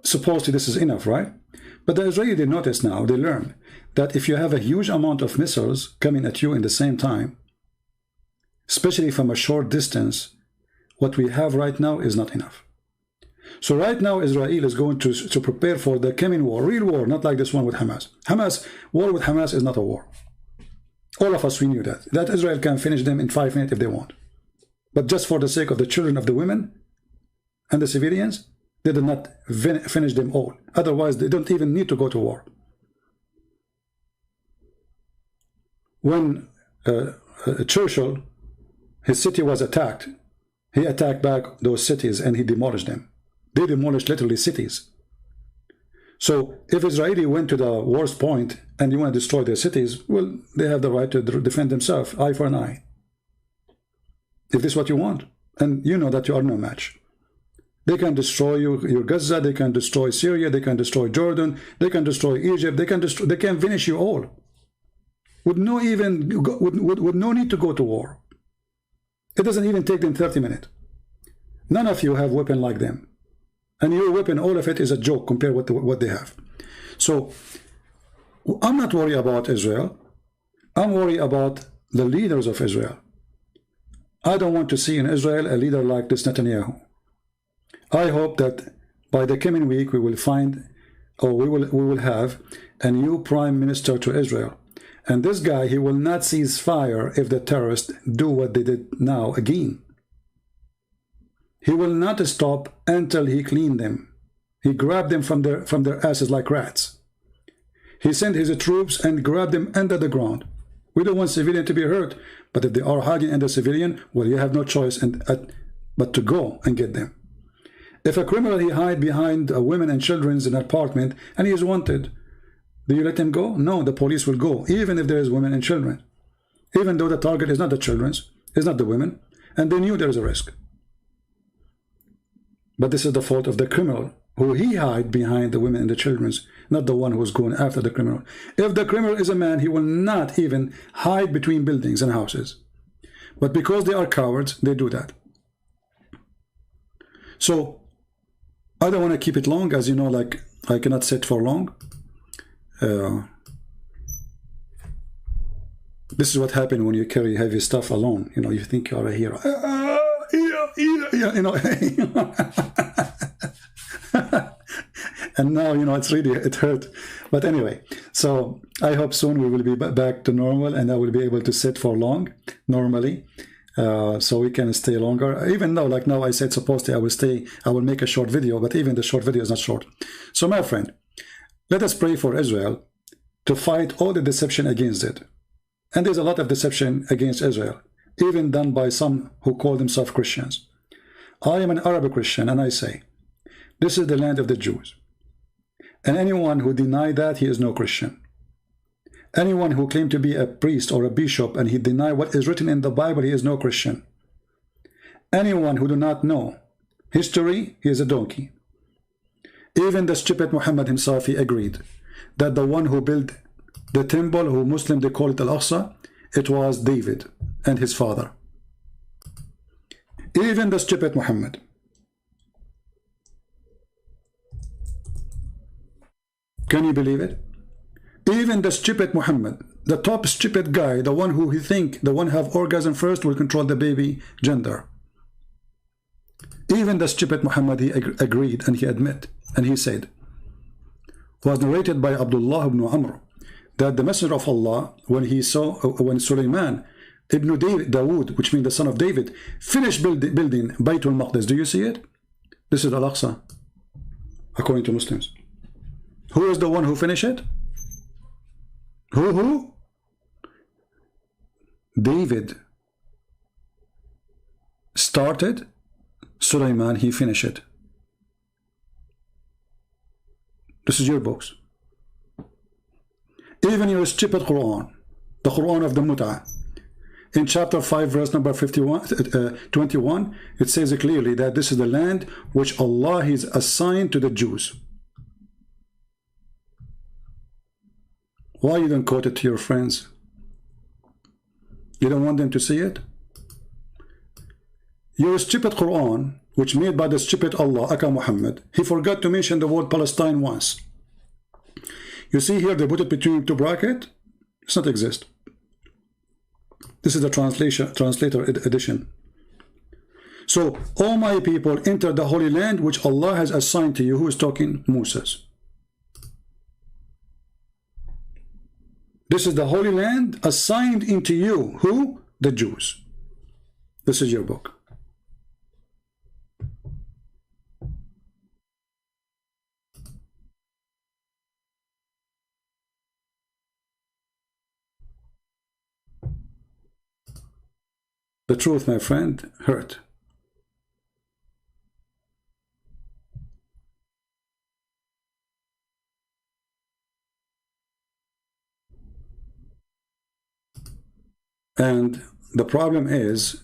supposedly this is enough, right? But the Israeli, they notice now, they learn that if you have a huge amount of missiles coming at you in the same time, especially from a short distance, what we have right now is not enough. So right now, Israel is going to prepare for the coming war, real war, not like this one with Hamas. War with Hamas is not a war. All of us, we knew that Israel can finish them in 5 minutes if they want. But just for the sake of the children, of the women, and the civilians, they did not finish them all. Otherwise, they don't even need to go to war. When Churchill, his city was attacked, he attacked back those cities and he demolished them. They demolished literally cities. So if Israeli went to the worst point and you want to destroy their cities, well, they have the right to defend themselves, eye for an eye. If this is what you want, and you know that you are no match. They can destroy your Gaza, they can destroy Syria, they can destroy Jordan, they can destroy Egypt, they can finish you all. With no need to go to war. It doesn't even take them 30 minutes. None of you have weapon like them. And your weapon, all of it is a joke compared with what they have. So, I'm not worried about Israel. I'm worried about the leaders of Israel. I don't want to see in Israel a leader like this Netanyahu. I hope that by the coming week we will find, or we will have a new prime minister to Israel. And this guy, he will not cease fire if the terrorists do what they did now again. He will not stop until he cleaned them. He grabbed them from their asses like rats. He sent his troops and grabbed them under the ground. We don't want civilians to be hurt, but if they are hiding under civilian, well, you have no choice but to go and get them. If a criminal, he hide behind women and children in an apartment and he is wanted, do you let him go? No, the police will go, even if there is women and children. Even though the target is not the children, it's not the women, and they knew there is a risk. But this is the fault of the criminal, who he hide behind the women and the children, not the one who is going after the criminal. If the criminal is a man, he will not even hide between buildings and houses. But because they are cowards, they do that. So, I don't want to keep it long, as you know, like, I cannot sit for long. This is what happens when you carry heavy stuff alone. You know, you think you are a hero. You know, and now, you know, it hurt. But anyway, so I hope soon we will be back to normal and I will be able to sit for long normally, so we can stay longer. Even though, like now I said, supposedly I will make a short video, but even the short video is not short. So my friend, Let us pray for Israel to fight all the deception against it. And there's a lot of deception against Israel, even done by some who call themselves Christians. I am an Arab Christian, and I say, this is the land of the Jews. And anyone who denies that, he is no Christian. Anyone who claims to be a priest or a bishop and he denies what is written in the Bible, he is no Christian. Anyone who do not know history, he is a donkey. Even the stupid Muhammad himself, he agreed that the one who built the temple, who Muslim they call it Al-Aqsa, it was David and his father. Even the stupid Muhammad. Can you believe it? Even the stupid Muhammad, the top stupid guy, the one who he think, the one have orgasm first will control the baby gender. Even the stupid Muhammad, he agreed and he admit, and he said, was narrated by Abdullah ibn Amr, that the Messenger of Allah, when he saw, when Sulaiman ibn Dawood, which means the son of David, finished building Baytul Maqdis. Do you see it? This is Al-Aqsa, according to Muslims. Who is the one who finished it? Who? David started, Sulaiman, he finished it. This is your books. Even your stupid Quran, the Quran of the Mut'ah, in chapter 5 verse number 21, it says clearly that this is the land which Allah has assigned to the Jews. Why you don't quote it to your friends? You don't want them to see it? Your stupid Quran, which made by the stupid Allah, Aka Muhammad, he forgot to mention the word Palestine once. You see here, they put it between two brackets. It does not exist. This is the translator edition. So, all my people enter the Holy Land, which Allah has assigned to you. Who is talking? Moses. This is the Holy Land assigned into you. Who? The Jews. This is your book. The truth, my friend, hurt. And the problem is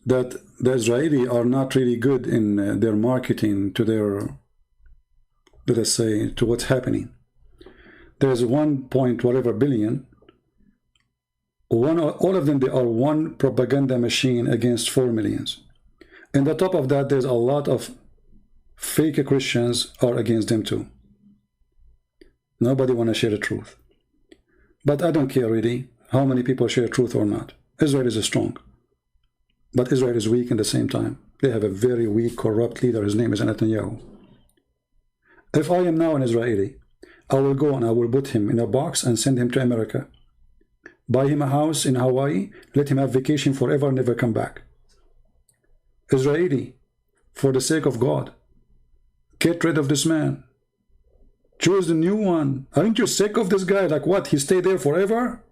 that the Israeli are not really good in their marketing to their, let us say, to what's happening. There's 1 point whatever billion. All of them, they are one propaganda machine against 4 millions. And on top of that, there's a lot of fake Christians are against them too. Nobody want to share the truth. But I don't care really how many people share truth or not. Israel is strong. But Israel is weak at the same time. They have a very weak, corrupt leader. His name is Netanyahu. If I am now an Israeli, I will go and I will put him in a box and send him to America. Buy him a house in Hawaii, let him have vacation forever, never come back. Israeli, for the sake of God, get rid of this man. Choose the new one. Aren't you sick of this guy? Like what? He stay there forever?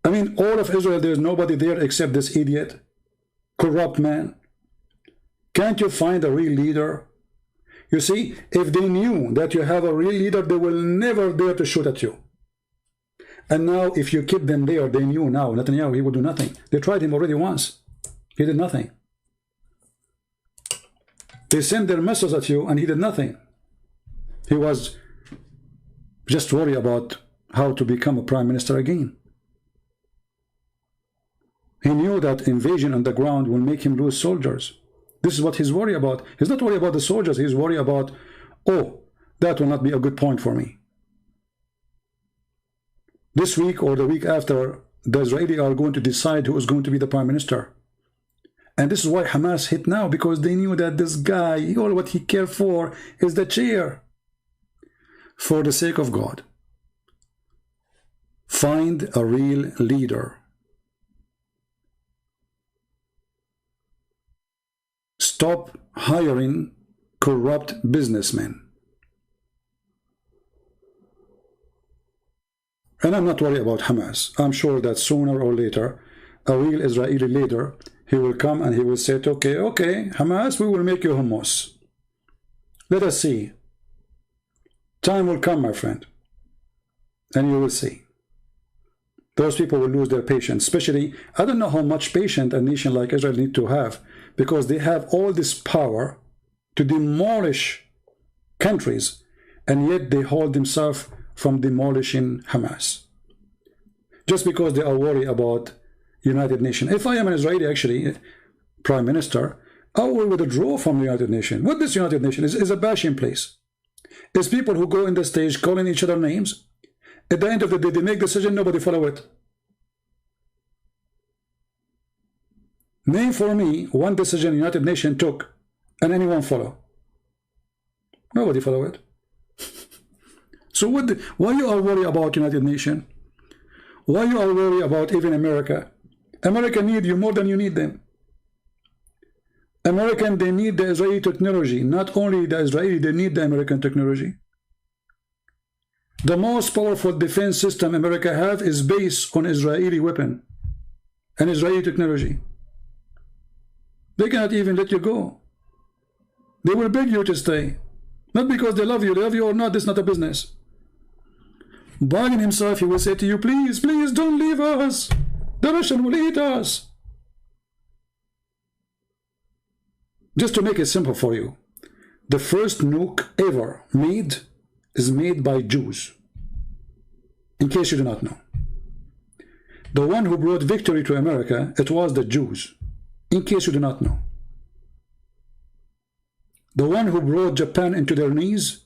I mean, all of Israel, there's nobody there except this idiot, corrupt man. Can't you find a real leader? You see, if they knew that you have a real leader, they will never dare to shoot at you. And now, if you keep them there, they knew now, Netanyahu, he would do nothing. They tried him already once. He did nothing. They sent their message at you, and he did nothing. He was just worried about how to become a prime minister again. He knew that invasion on the ground will make him lose soldiers. This is what he's worried about. He's not worried about the soldiers. He's worried about, oh, that will not be a good point for me. This week or the week after, the Israelis are going to decide who is going to be the prime minister. And this is why Hamas hit now, because they knew that this guy, all what he cared for is the chair. For the sake of God, find a real leader. Stop hiring corrupt businessmen. And I'm not worried about Hamas. I'm sure that sooner or later, a real Israeli leader, he will come and he will say, okay, Hamas, we will make you hummus. Let us see. Time will come, my friend, and you will see. Those people will lose their patience. Especially, I don't know how much patience a nation like Israel need to have, because they have all this power to demolish countries, and yet they hold themselves from demolishing Hamas. Just because they are worried about United Nations. If I am an Israeli, actually, Prime Minister, I will withdraw from the United Nations. What this United Nations is a bashing place. It's people who go in the stage calling each other names. At the end of the day, they make decision, nobody follow it. Name for me one decision United Nations took and anyone follow. Nobody follow it. So why you are worried about United Nations? Why you are worried about even America? America need you more than you need them. American, they need the Israeli technology. Not only the Israeli, they need the American technology. The most powerful defense system America have is based on Israeli weapon and Israeli technology. They cannot even let you go. They will beg you to stay. Not because they love you or not, this is not a business. Biden himself, he will say to you, please, please don't leave us. The Russian will eat us. Just to make it simple for you, the first nuke ever made is made by Jews. In case you do not know. The one who brought victory to America, it was the Jews. In case you do not know. The one who brought Japan into their knees,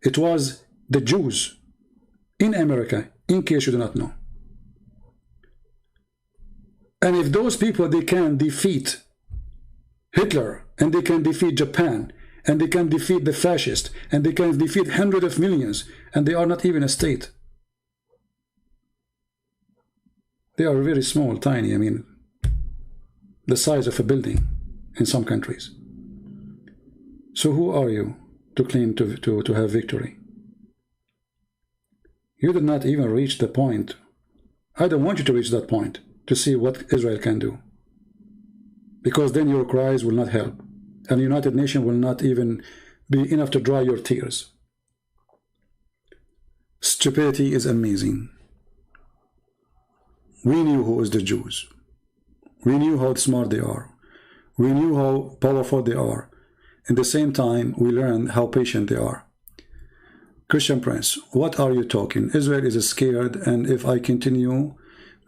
it was the Jews in America, in case you do not know. And if those people, they can defeat Hitler, and they can defeat Japan, and they can defeat the fascists, and they can defeat hundreds of millions, and they are not even a state. They are very small, tiny, I mean, the size of a building in some countries. So who are you to claim to have victory? You did not even reach the point. I don't want you to reach that point to see what Israel can do. Because then your cries will not help. And the United Nations will not even be enough to dry your tears. Stupidity is amazing. We knew who is the Jews. We knew how smart they are. We knew how powerful they are. At the same time, we learned how patient they are. Christian Prince, what are you talking? Israel is scared, and if I continue,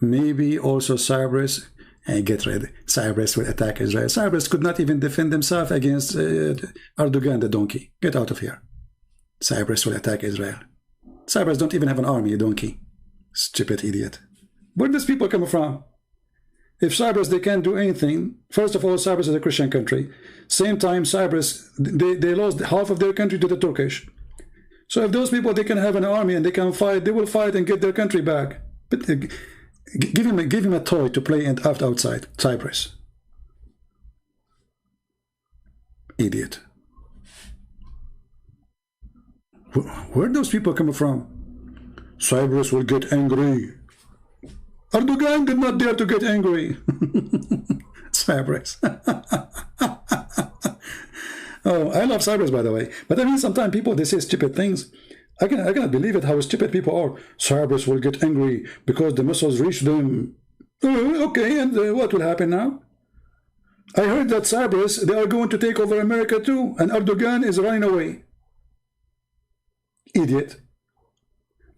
maybe also Cyprus, and get ready, Cyprus will attack Israel. Cyprus could not even defend themselves against Erdogan, the donkey. Get out of here. Cyprus will attack Israel. Cyprus don't even have an army, you donkey. Stupid idiot. Where do these people come from? If Cyprus, they can't do anything. First of all, Cyprus is a Christian country. Same time, Cyprus, they lost half of their country to the Turkish. So if those people, they can have an army and they can fight, they will fight and get their country back. But give him a toy to play and act outside Cyprus. Idiot. Where those people come from? Cyprus will get angry. Erdogan did not dare to get angry. Cyprus. Oh, I love Cyprus, by the way. But I mean, sometimes people, they say stupid things. I cannot believe it, how stupid people are. Cyprus will get angry because the missiles reach them. Okay, and what will happen now? I heard that Cyprus, they are going to take over America too, and Erdogan is running away. Idiot.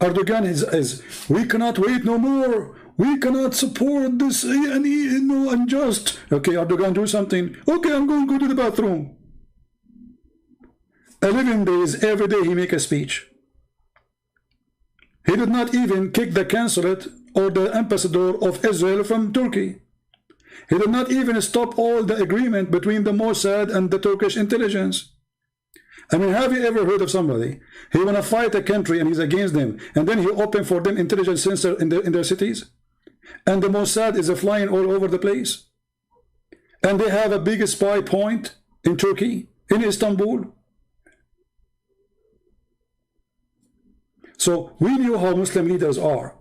Erdogan is we cannot wait no more. We cannot support this unjust. Okay, Erdogan, do something. Okay, I'm going to go to the bathroom. 11 days, every day he make a speech. He did not even kick the consulate or the ambassador of Israel from Turkey. He did not even stop all the agreement between the Mossad and the Turkish intelligence. I mean, have you ever heard of somebody? He want to fight a country and he's against them, and then he open for them intelligence center in their cities, and the Mossad is flying all over the place, and they have a big spy point in Turkey, in Istanbul. So we knew how Muslim leaders are.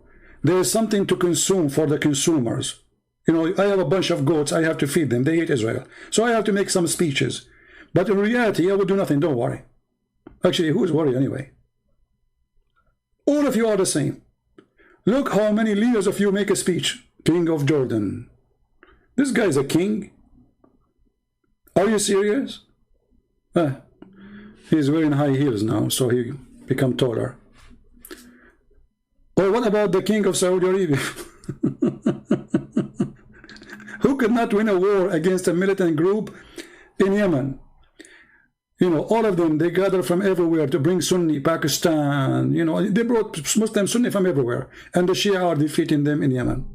There is something to consume for the consumers. You know, I have a bunch of goats, I have to feed them, they hate Israel. So I have to make some speeches. But in reality, I will do nothing, don't worry. Actually, who's worried anyway? All of you are the same. Look how many leaders of you make a speech. King of Jordan. This guy is a king. Are you serious? He's wearing high heels now, so he become taller. Or what about the king of Saudi Arabia? Who could not win a war against a militant group in Yemen? You know, all of them, they gather from everywhere to bring Sunni, Pakistan, you know, they brought Muslim Sunni from everywhere. And the Shia are defeating them in Yemen.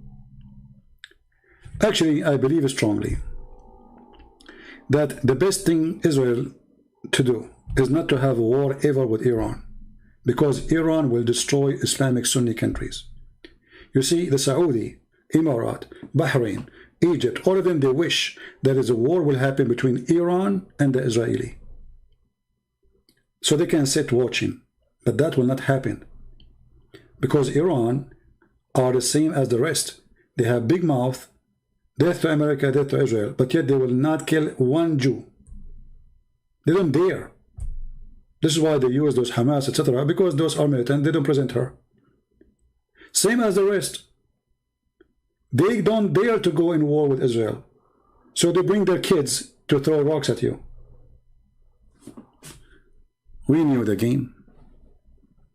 Actually, I believe strongly that the best thing Israel to do is not to have a war ever with Iran, because Iran will destroy Islamic Sunni countries. You see, the Saudi, Emirat, Bahrain, Egypt, all of them, they wish that a war will happen between Iran and the Israeli. So they can sit watching, but that will not happen, because Iran are the same as the rest. They have big mouth, death to America, death to Israel, but yet they will not kill one Jew. They don't dare. This is why they use those Hamas, etc., because those are militant, they don't present her. Same as the rest. They don't dare to go in war with Israel. So they bring their kids to throw rocks at you. We knew the game,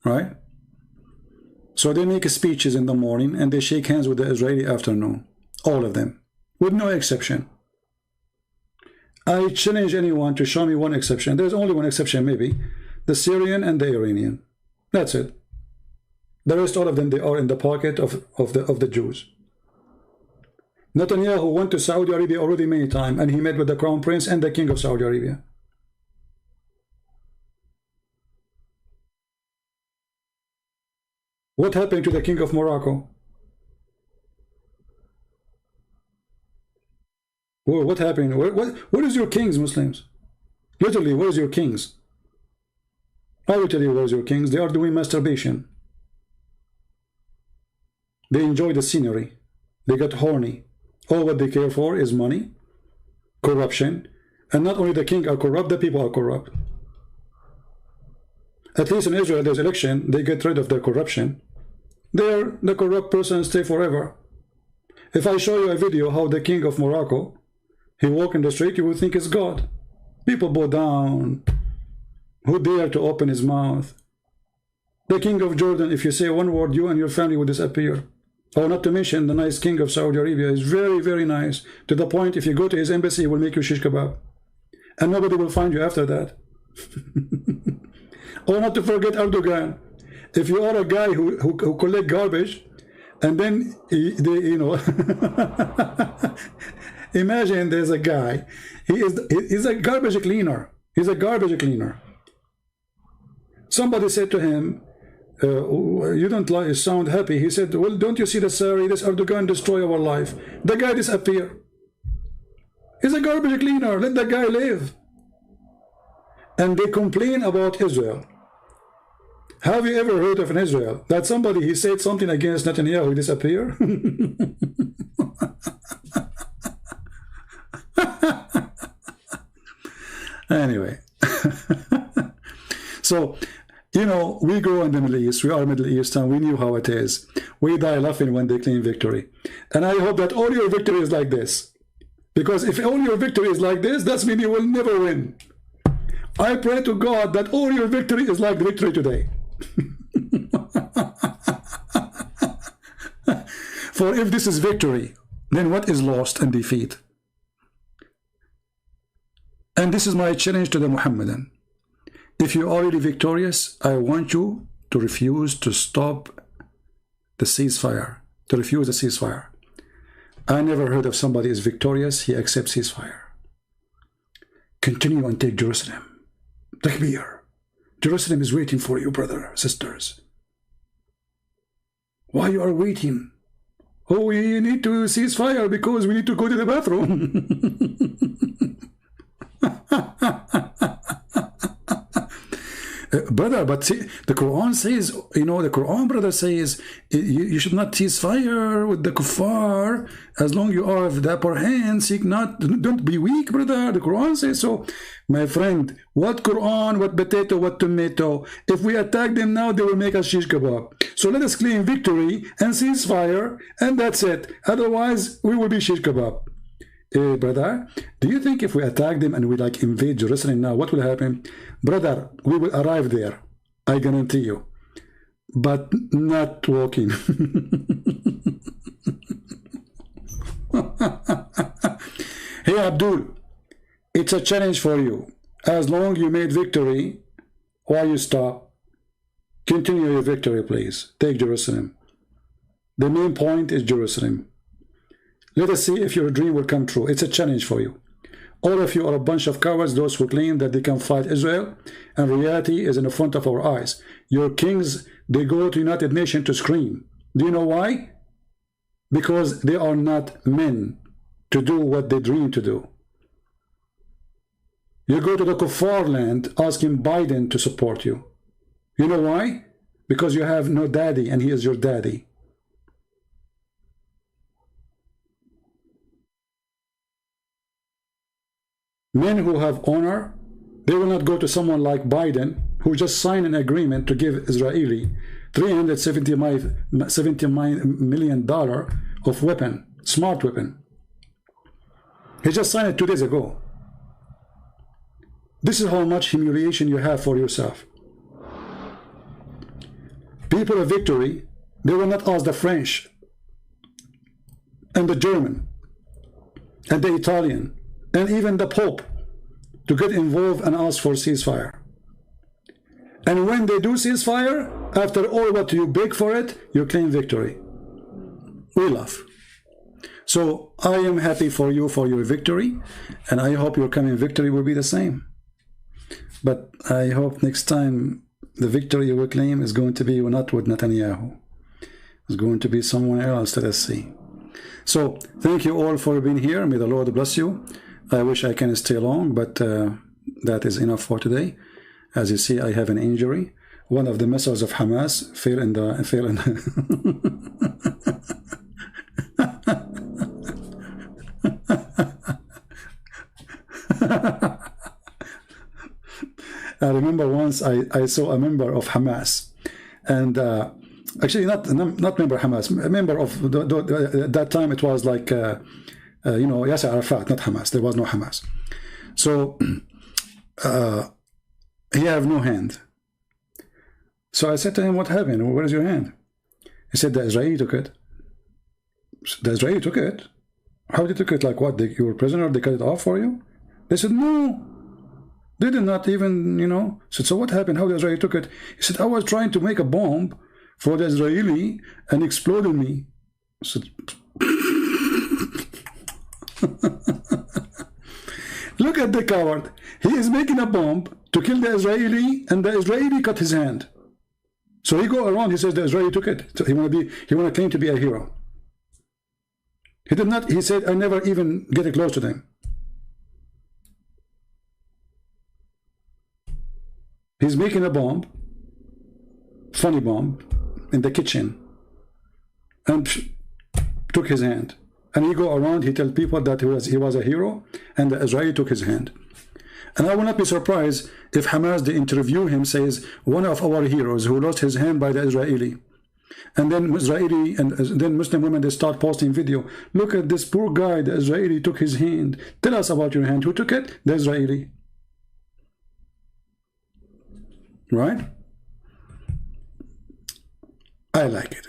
right? So they make speeches in the morning and they shake hands with the Israeli afternoon. All of them, with no exception. I challenge anyone to show me one exception. There's only one exception, maybe. The Syrian and the Iranian. That's it. The rest, all of them, they are in the pocket of the Jews. Netanyahu went to Saudi Arabia already many times, and he met with the Crown Prince and the King of Saudi Arabia. What happened to the King of Morocco? What happened? What is your kings, Muslims? Literally, what is your kings? I will tell you what is your kings. They are doing masturbation. They enjoy the scenery. They get horny. All what they care for is money, corruption, and not only the king are corrupt, the people are corrupt. At least in Israel, there's election, they get rid of their corruption. There, the corrupt person stay forever. If I show you a video how the king of Morocco, he walk in the street, you will think it's God. People bow down. Who dare to open his mouth? The king of Jordan, if you say one word, you and your family will disappear. Oh, not to mention the nice king of Saudi Arabia is very, very nice. To the point, if you go to his embassy, he will make you shish kebab. And nobody will find you after that. Oh, not to forget Erdogan. If you are a guy who collect garbage, and then, you know, imagine there's a guy, he's a garbage cleaner. He's a garbage cleaner. Somebody said to him, you don't sound happy. He said, well, don't you see the Sari, this Erdogan destroy our life. The guy disappear. He's a garbage cleaner. Let the guy live. And they complain about Israel. Have you ever heard of in Israel that somebody, he said something against Netanyahu, he disappear? Anyway. So, you know, we grow in the Middle East. We are Middle Eastern. We knew how it is. We die laughing when they claim victory. And I hope that all your victory is like this. Because if all your victory is like this, that means you will never win. I pray to God that all your victory is like the victory today. For if this is victory, then what is lost and defeat? And this is my challenge to the Muhammadan. If you're already victorious, I want you to refuse to stop the ceasefire, to refuse the ceasefire. I never heard of somebody is victorious, he accepts ceasefire. Continue and take Jerusalem. Takbir. Jerusalem is waiting for you, brother, sisters. Why you are waiting? Oh, we need to ceasefire because we need to go to the bathroom. brother, but see, the Quran says, you know, the Quran, brother, says you should not cease fire with the kuffar as long you are of the upper hand. Seek not, don't be weak, brother. The Quran says so. My friend, what Quran, what potato, what tomato? If we attack them now, they will make us shish kebab. So let us claim victory and cease fire, and that's it. Otherwise, we will be shish kebab. Brother, do you think if we attack them and we like invade Jerusalem now, what will happen? Brother, we will arrive there, I guarantee you, but not walking. Hey Abdul, it's a challenge for you. As long you made victory, why you stop? Continue your victory, please. Take Jerusalem. The main point is Jerusalem. Let us see if your dream will come true. It's a challenge for you. All of you are a bunch of cowards, those who claim that they can fight Israel, and reality is in the front of our eyes. Your kings, they go to United Nations to scream. Do you know why? Because they are not men to do what they dream to do. You go to the kuffar land asking Biden to support you. You know why? Because you have no daddy and he is your daddy. Men who have honor, they will not go to someone like Biden, who just signed an agreement to give Israeli $370 million of weapon, smart weapon. He just signed it 2 days ago. This is how much humiliation you have for yourself. People of victory, they will not ask the French and the German and the Italian and even the Pope to get involved and ask for ceasefire. And when they do ceasefire, after all what you beg for it, you claim victory. We laugh. So I am happy for you for your victory, and I hope your coming victory will be the same. But I hope next time the victory you will claim is going to be not with Netanyahu. It's going to be someone else. Let us see. So thank you all for being here. May the Lord bless you. I wish I can stay long, but that is enough for today. As you see, I have an injury. One of the missiles of Hamas fell in the I remember once I saw a member of Hamas, and actually not member Hamas, a member of that time it was like you know, Yasser Arafat, not Hamas. There was no Hamas. So he have no hand. So I said to him, what happened? Where is your hand? He said, the Israeli took it. The Israeli took it? How did they took it? Like what? You were a prisoner? They cut it off for you? They said, no. They did not even, you know. I said, so what happened? How the Israeli took it? He said, I was trying to make a bomb for the Israeli and exploded me. I said, look at the coward. He is making a bomb to kill the Israeli, and the Israeli cut his hand. So he go around, he says the Israeli took it. So he want to claim to be a hero. He did not. He said, I never even get close to them. He's making a bomb, funny bomb, in the kitchen, and took his hand. And he go around, he tell people that he was a hero, and the Israeli took his hand. And I will not be surprised if Hamas, they interview him, says, one of our heroes who lost his hand by the Israeli. And then Israeli and then Muslim women, they start posting video. Look at this poor guy, the Israeli took his hand. Tell us about your hand. Who took it? The Israeli. Right? I like it.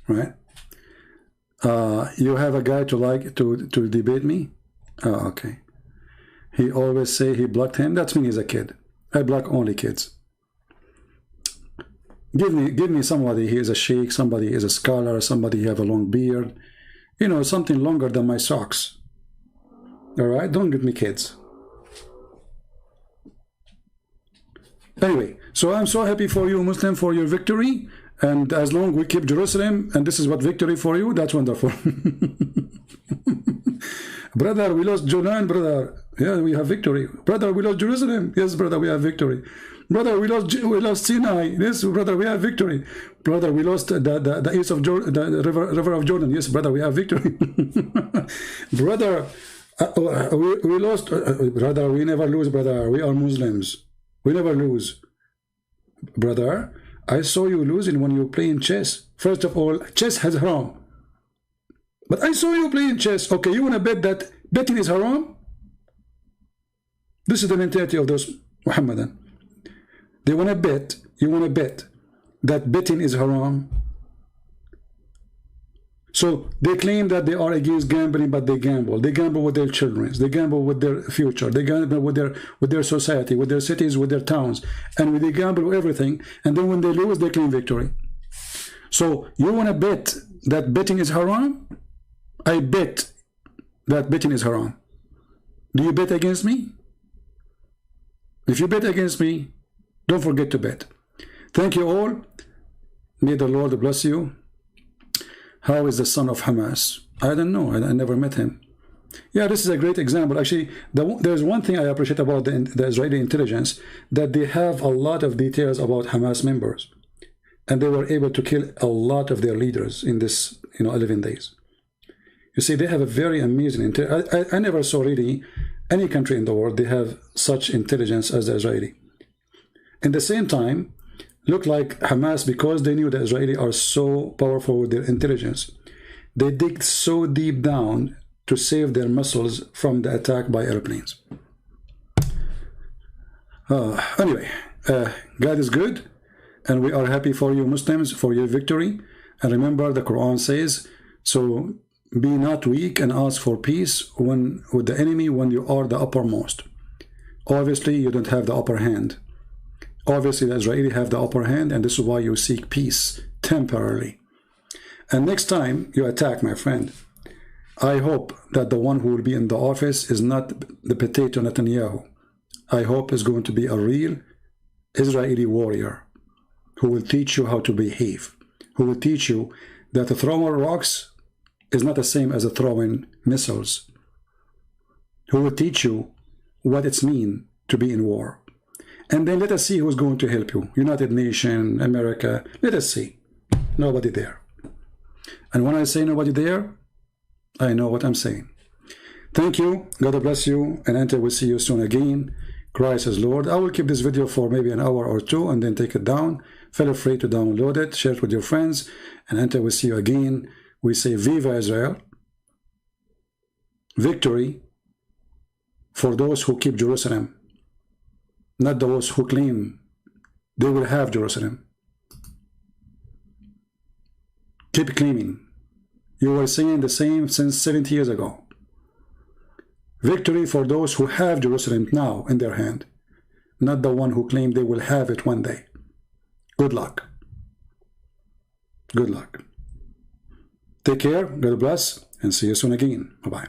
Right? You have a guy to debate me? Oh, okay. He always say he blocked him. That's mean he's a kid. I block only kids. Give me somebody. He is a sheikh. Somebody is a scholar. Somebody have a long beard. You know, something longer than my socks. All right. Don't give me kids. Anyway, so I'm so happy for you, Muslim, for your victory. And as long as we keep Jerusalem, and this is what victory for you, that's wonderful. Brother, we lost Jonan, brother. Yeah, we have victory. Brother, we lost Jerusalem. Yes, brother, we have victory. Brother, we lost Sinai. Yes, brother, we have victory. Brother, we lost the east of Jordan, the river of Jordan. Yes, brother, we have victory. Brother, we lost. Brother, we never lose, brother. We are Muslims. We never lose. Brother, I saw you losing when you were playing chess. First of all, chess has haram. But I saw you playing chess. Okay, you want to bet that betting is haram? This is the mentality of those Muhammadan. They want to bet, you want to bet that betting is haram. So they claim that they are against gambling, but they gamble. They gamble with their children. They gamble with their future. They gamble with their society, with their cities, with their towns. And they gamble with everything. And then when they lose, they claim victory. So you want to bet that betting is haram? I bet that betting is haram. Do you bet against me? If you bet against me, don't forget to bet. Thank you all. May the Lord bless you. How is the son of Hamas? I don't know. I never met him. Yeah, this is a great example. Actually, there's one thing I appreciate about the Israeli intelligence, that they have a lot of details about Hamas members. And they were able to kill a lot of their leaders in this 11 days. You see, they have a very amazing intelligence. I never saw really any country in the world, they have such intelligence as the Israeli. At the same time, look like Hamas, because they knew the Israeli are so powerful with their intelligence, they dig so deep down to save their missiles from the attack by airplanes. Anyway, God is good, and we are happy for you Muslims, for your victory. And remember, the Quran says, so be not weak and ask for peace with the enemy when you are the uppermost. Obviously, you don't have the upper hand. Obviously, the Israeli have the upper hand, and this is why you seek peace temporarily. And next time you attack, my friend, I hope that the one who will be in the office is not the potato Netanyahu. I hope is going to be a real Israeli warrior who will teach you how to behave, who will teach you that throwing rocks is not the same as throwing missiles, who will teach you what it's mean to be in war. And then let us see who's going to help you. United Nations, America, let us see. Nobody there. And when I say nobody there, I know what I'm saying. Thank you. God bless you. And until we see you soon again, Christ is Lord. I will keep this video for maybe an hour or two and then take it down. Feel free to download it, share it with your friends. And until we see you again, we say Viva Israel. Victory for those who keep Jerusalem, not those who claim they will have Jerusalem. Keep claiming. You were saying the same since 70 years ago. Victory for those who have Jerusalem now in their hand, not the one who claim they will have it one day. Good luck. Good luck. Take care, God bless, and see you soon again. Bye-bye.